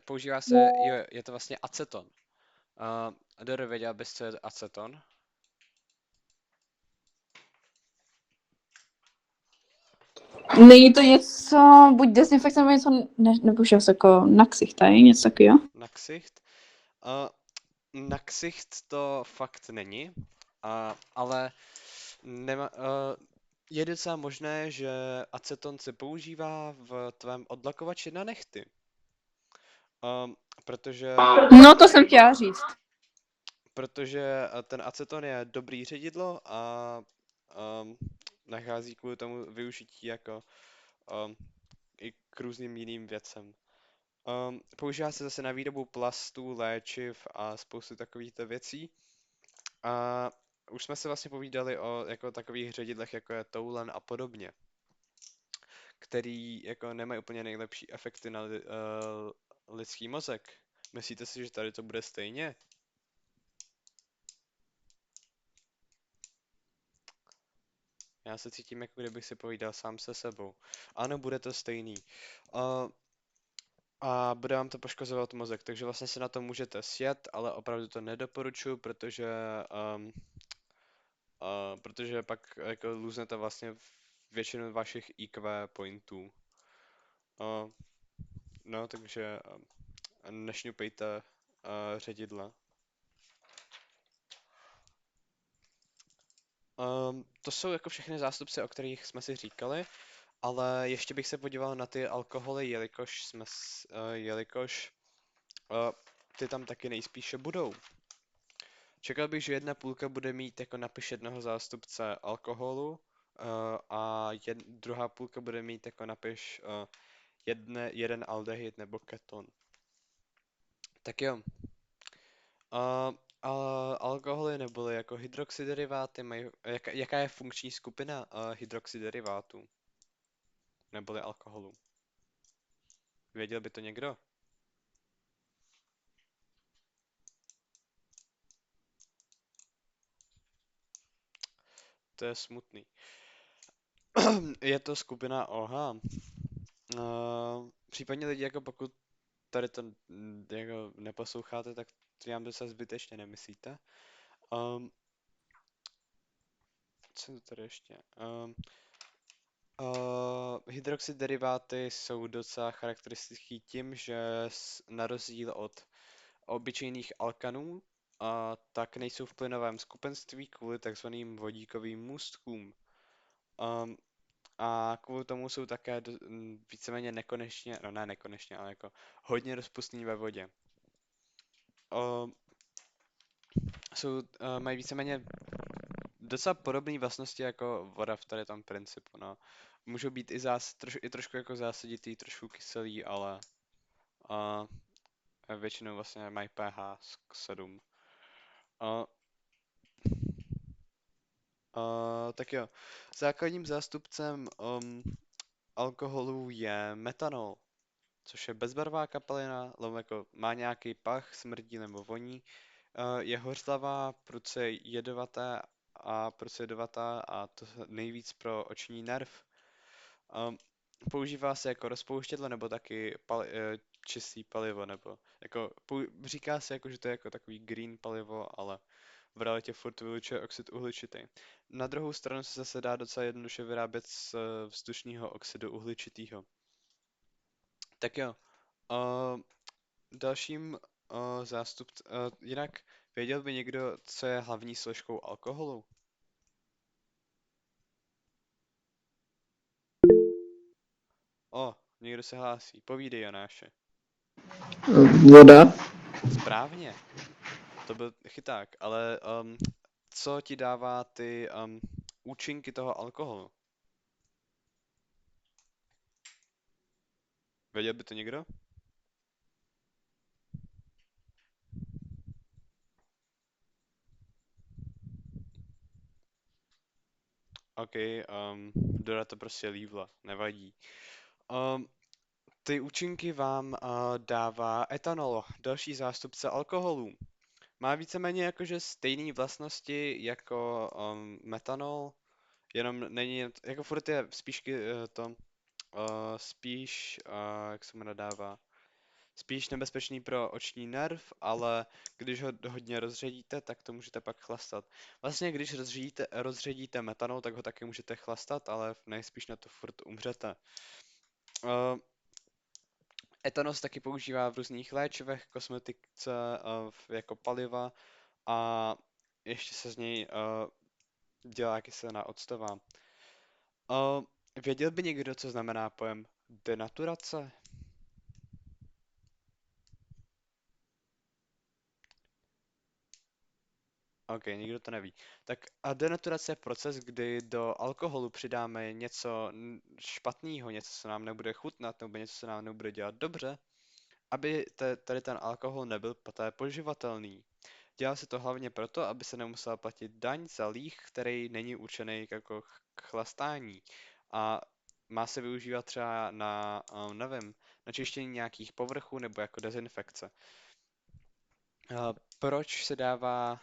používá se, je to vlastně aceton. Doro, věděl bys, co je aceton? Není to něco, buď dezinfekce nebo něco, nepoužívá se jako na ksicht, tady něco takového? Na ksicht? Na ksicht to fakt není, ale je docela možné, že aceton se používá v tvém odlakovači na nehty. Protože No to jsem chtěla říct. Protože ten aceton je dobrý ředidlo a nachází kvůli tomu využití jako i k různým jiným věcem. Používá se zase na výrobu plastů, léčiv a spoustu takovýchto věcí. A už jsme se vlastně povídali o jako takových ředidlech, jako je toulen a podobně. který jako nemají úplně nejlepší efekty na lidský mozek. Myslíte si, že tady to bude stejně? Já se cítím, jako kdybych si povídal sám se sebou. Ano, bude to stejný. A bude vám to poškozovat mozek, takže vlastně se na to můžete sjet, ale opravdu to nedoporučuji, protože pak jako lůznete vlastně většinu vašich IQ pointů. No, takže nešňupejte ředidla. To jsou jako všechny zástupci, o kterých jsme si říkali, ale ještě bych se podíval na ty alkoholy, jelikož ty tam taky nejspíše budou. Čekal bych, že jedna půlka bude mít jako napiš jednoho zástupce alkoholu a druhá půlka bude mít jako napiš jeden aldehyd nebo keton. Tak jo. Alkoholy neboli jako hydroxyderiváty mají, jaká je funkční skupina hydroxyderivátů? Neboli alkoholu? Věděl by to někdo? To je smutný. Je to skupina OH. Případně lidi, jako pokud tady to jako neposloucháte, tak to vám docela zbytečně, nemyslíte? Co to tady ještě? Hydroxyderiváty jsou docela charakteristický tím, že na rozdíl od obyčejných alkanů, tak nejsou v plynovém skupenství kvůli takzvaným vodíkovým můstkům. A kvůli tomu jsou také víceméně nekonečně, no ne nekonečně, ale jako hodně rozpustný ve vodě. Mají víceméně docela podobné vlastnosti jako voda v tady tom principu, no. Můžou být i trošku jako zásaditý, trošku kyselý, ale většinou vlastně mají pH 7. Tak jo, základním zástupcem alkoholu je metanol, což je bezbarvá kapalina, jako má nějaký pach, smrdí nebo voní. Je hořlavá, prudce jedovatá a to nejvíc pro oční nerv. Používá se jako rozpouštědlo nebo taky čistý palivo, nebo jako říká se jako, že to je jako takový green palivo, ale v realitě furt vylučuje oxid uhličitý. Na druhou stranu se zase dá docela jednoduše vyrábět z vzdušného oxidu uhličitého. Tak jo, dalším jinak věděl by někdo, co je hlavní složkou alkoholu? Někdo se hlásí. Povídej, Jonáše. Voda. Správně. To byl chyták, ale co ti dává ty účinky toho alkoholu? Věděl by to někdo? OK, Dora to prostě lívla, nevadí. Ty účinky vám dává etanol, další zástupce alkoholů. Má víceméně jakože stejné vlastnosti jako metanol, jenom není, jako furt je spíš, jak se mu nadává, spíš nebezpečný pro oční nerv, ale když ho hodně rozředíte, tak to můžete pak chlastat. Vlastně když rozředíte metanol, tak ho taky můžete chlastat, ale nejspíš na to furt umřete. Etanol se taky používá v různých léčivech, kosmetice, jako paliva a ještě se z něj dělá kyselina octová. Věděl by někdo, co znamená pojem denaturace? OK, nikdo to neví. Tak a denaturace je proces, kdy do alkoholu přidáme něco špatného, něco, co nám nebude chutnat, nebo něco, co nám nebude dělat dobře, aby tady ten alkohol nebyl poté poživatelný. Dělá se to hlavně proto, aby se nemusela platit daň za líh, který není určený jako k chlastání. A má se využívat třeba na, nevím, na čištění nějakých povrchů nebo jako dezinfekce. Proč se dává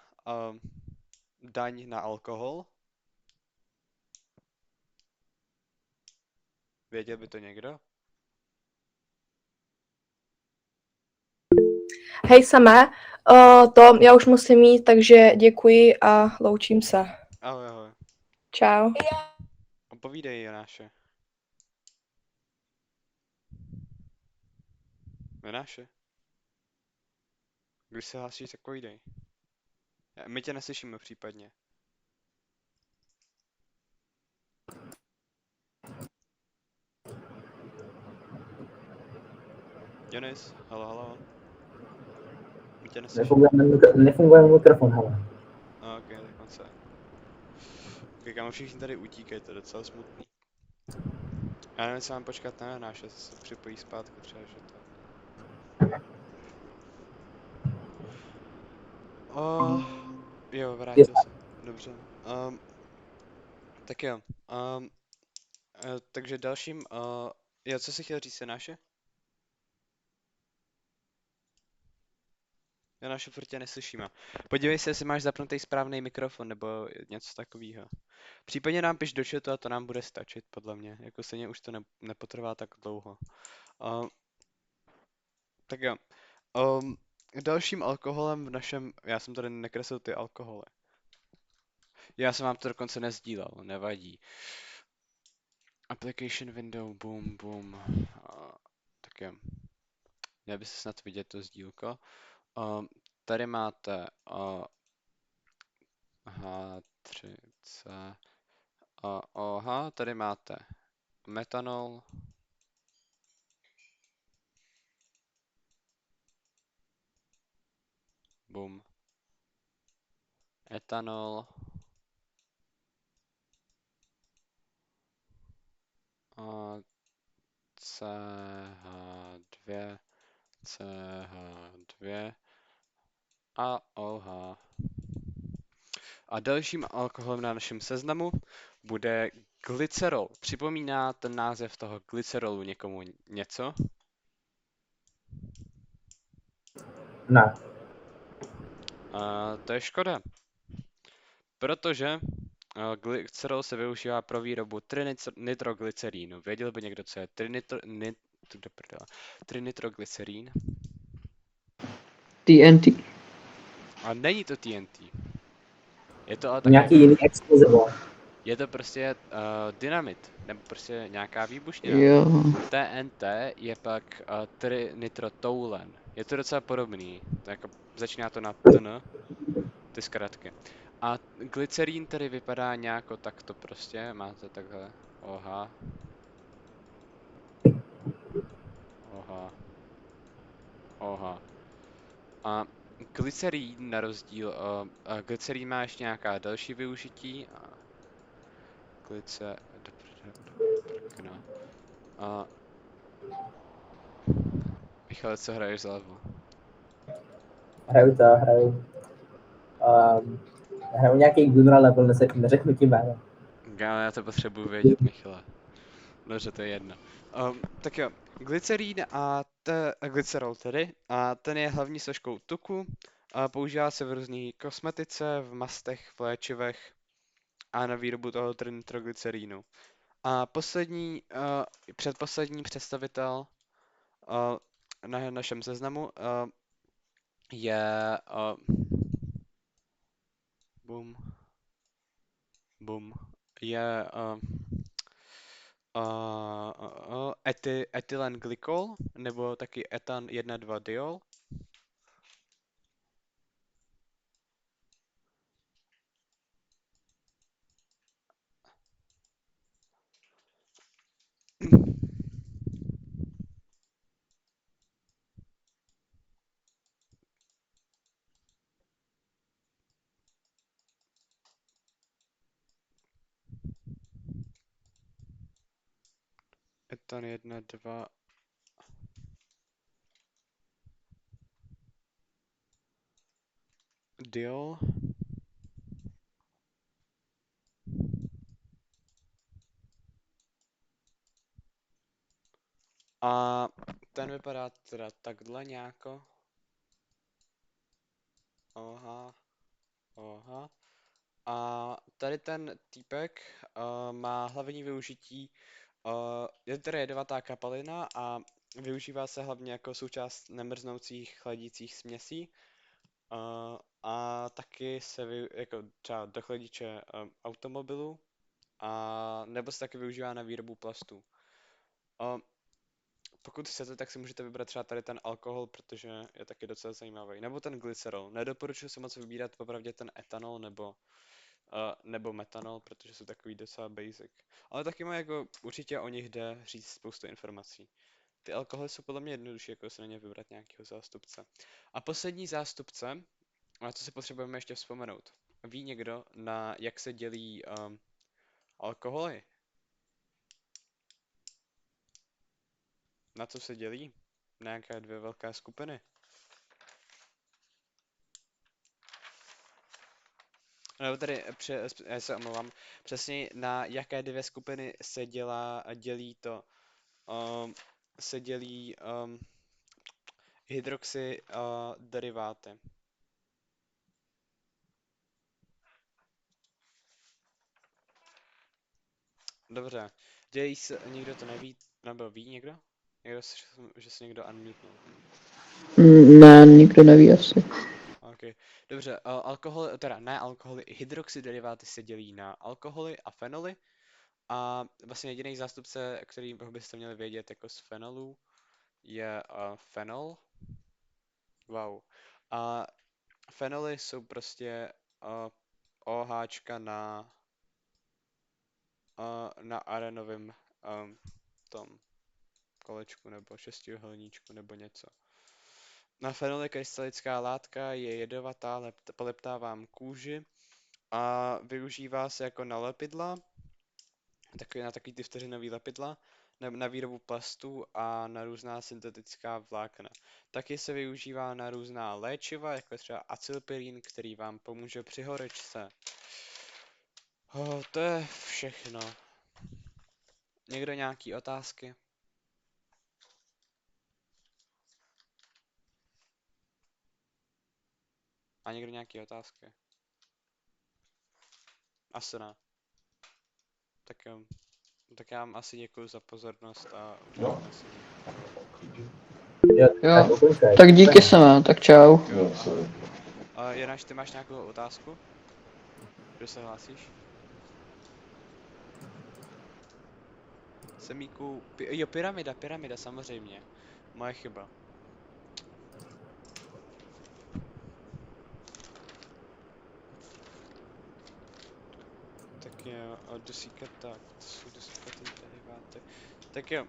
daň na alkohol? Věděl by to někdo? Hej samé, já už musím jít, takže děkuji a loučím se. Ahoj, ahoj. Čau. Povídej, Jonáše. Jonáše? Když se hlásíš, tak povídej. My tě neslyšíme případně. Jonis, halo, halo. My tě neslyšíme. Nefunguje mikrofon, hele. Ok, tak on se. Ok, kámo, všichni tady utíkají, to je docela smutný. Já nevím, jestli mám počkat na Jonáše, se připojí zpátky třeba, že to... Jo, vrátil se. Dobře. Tak jo. Takže dalším, jo, co jsi chtěl říct, Jonáše? Jonáše, furt tě neslyšíme. Podívej se, jestli máš zapnutý správný mikrofon nebo něco takového. Případně nám piš do chatu a to nám bude stačit, podle mě. Jako stejně už to nepotrvá tak dlouho. Tak jo. Dalším alkoholem v našem... Já jsem tady nekreslil ty alkoholy. Já jsem vám to dokonce nezdílel, nevadí. Application window, boom, boom. Tak jo. Měl by se snad vidět to sdílko. Tady máte H3C. OH, tady máte metanol. Boom. Etanol. CH2. CH2 a OH. A dalším alkoholem na našem seznamu bude glycerol. Připomíná ten název toho glycerolu někomu něco? Ne. To je škoda. Protože glycerol se využívá pro výrobu trinitroglycerínu. Věděl by někdo, co je trinitroglycerín? TNT. A není to TNT. Je to ale taky... Nějaký jiný explozivo. Je to prostě dynamit, nebo prostě nějaká výbušnina. Jo. TNT je pak trinitrotoulen. Je to docela podobný, to jako začíná to na TN, ty zkratky. A glycerín tedy vypadá nějako takto prostě, máte takhle OH. OH. OH. A glycerín na rozdíl, glycerín má ještě nějaká další využití. Michale, co hraješ za level? Hraju nějaký Gunra level, neřeknu ti jméno. Já to potřebuji vědět, Michale. Dobře, to je jedno. Tak jo, glycerín a glycerol tedy, a ten je hlavní složkou tuku, používá se v různé kosmetice, v mastech, v léčivech a na výrobu toho nitroglycerínu. A předposlední představitel na našem seznamu je je etylenglykol, nebo taky etan 1,2-diol. Etan 1,2 diol. A ten vypadá teda takhle nějako. Aha, aha. A tady ten týpek má hlavní využití, je teda jedovatá kapalina a využívá se hlavně jako součást nemrznoucích chladících směsí. A taky se jako třeba do chladiče automobilu a nebo se taky využívá na výrobu plastů. Pokud chcete, tak si můžete vybrat třeba tady ten alkohol, protože je taky docela zajímavý. Nebo ten glycerol. Nedoporučuji se moc vybírat popravdě ten etanol nebo metanol, protože jsou takový docela basic. Ale taky má jako určitě o nich jde říct spoustu informací. Ty alkoholy jsou podle mě jednodušší, jako se na ně vybrat nějakého zástupce. A poslední zástupce, na co si potřebujeme ještě vzpomenout. Ví někdo, na jak se dělí alkoholy? Na co se dělí? Na nějaké dvě velké skupiny? No tady, já se omlouvám, přesně na jaké dvě skupiny se dělí to, se dělí hydroxy deriváty. Dobře, dělí se, někdo to neví, nebo ví někdo? Že se někdo unmutenul. Ne, nikdo neví asi. OK, dobře, alkohol, teda ne alkoholy, hydroxy deriváty se dělí na alkoholy a fenoly. A vlastně jediný zástupce, který byste měli vědět jako z fenolů, je fenol. Wow. A fenoly jsou prostě OHčka na arenovém tom kolečku nebo šestiuhelníčku nebo něco. Na fenol je krystalická látka, je jedovatá, poleptá vám kůži a využívá se jako na lepidla, na takový ty vteřinový lepidla, na výrobu plastů a na různá syntetická vlákna. Taky se využívá na různá léčiva, jako třeba acylpirín, který vám pomůže při horečce. To je všechno. Někdo nějaký otázky? A někdo nějaký otázky? Asi ne. Tak jo. Tak já vám asi děkuji za pozornost a uvidíme se. Tak Jo, ukončuj. tak díky sama, tak čau. Janáš, ty máš nějakou otázku? Kdo se hlásíš? Semíku, jo, pyramida, samozřejmě. Moje chyba. Tak jo, a dosíkata, to jsou dosíkatý deriváty. Tak jo.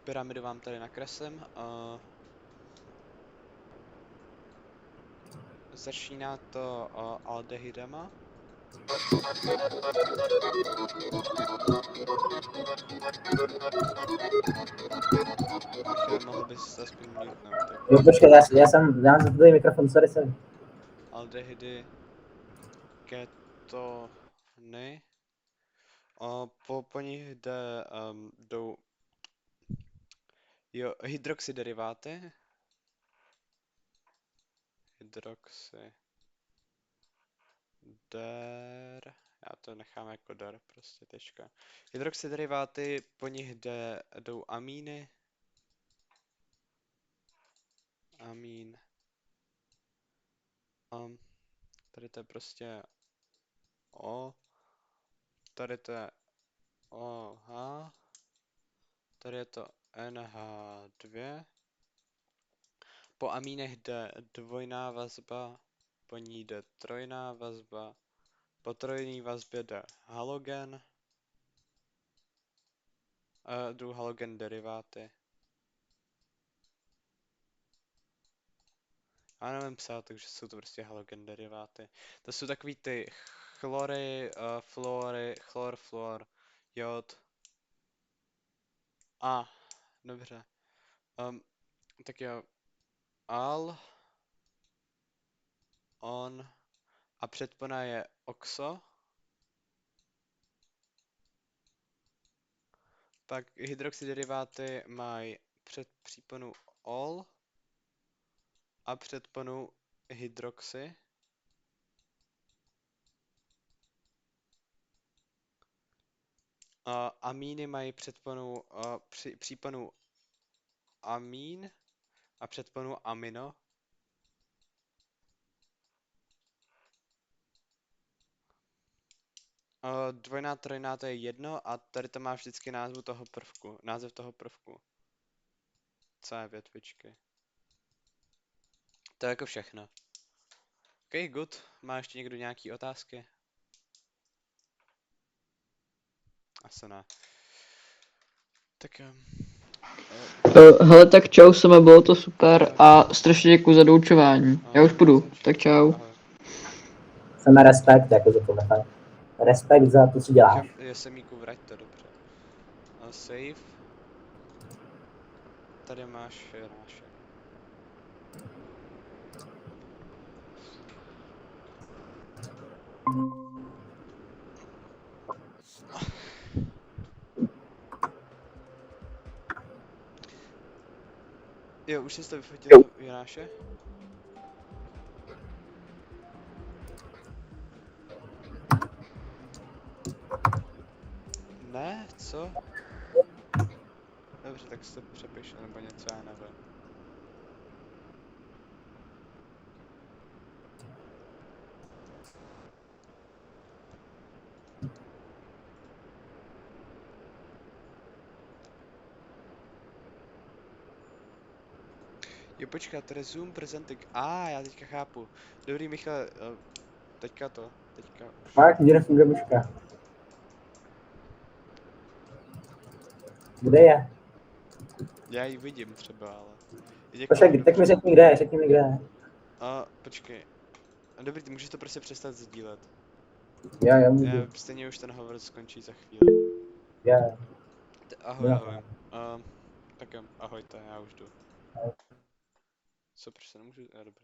Pyramidu vám tady nakreslím. Začíná to aldehydama. Michal, mohl bys se aspoň mutnout, tak Jo, počkej, já jsem zapnul mikrofon, sorry. aldehydy, ketony. Po nich jdou jo, hydroxyderiváty. Já to nechám jako der, prostě tečka. Hydroxyderiváty, po nich jdou amíny. Amín. Tady to je prostě O. Tady to je OH. Tady je to NH2. Po amínech jde dvojná vazba, po ní jde trojná vazba, po trojné vazbě jde halogen, jdou halogen deriváty. Já nevím psát, takže jsou to prostě halogen deriváty. To jsou takový ty chlory, fluory, chlor, fluor, jod. Dobře. Tak jo. Al, on a předpona je oxo. Pak hydroxyderiváty mají předpříponu ol a předponu hydroxy. Amíny mají předponu příponu amín a předponu amino. Dvojnát, trojnát je jedno a tady to má vždycky název toho prvku. C větvičky. To je jako všechno. OK, good. Má ještě někdo nějaký otázky? Asi ne. Tak Hele, tak čau, Seme, bylo to super a strašně děkuji za doučování. Já už půjdu, tak čau. ahoj. Jsem respekt, jako za tohle fakt. Respekt za to, co děláš. Je semíku, vrať to, dobře. Save. Tady máš Janáše. Jo, už jsi to vyfotil, Janáše? Ne, co? Dobře, tak si to přepiš, nebo něco, já nevím. Jo, počkat, to je Zoom presenting. Já teďka chápu. Dobrý, Michale, teďka už. Fakt, kde nefunguje myška? Kde je? Já ji vidím třeba, ale... Počkej, tak mi řekni kde je. Počkej. Dobrý, ty můžeš to prostě přestat sdílet. Já můžu. Stejně už ten hovor skončí za chvíli. Já. Ahoj, Jo. ahoj. Tak jo, ahojte, já už jdu. Co, proč se nemůžu... Dobrý.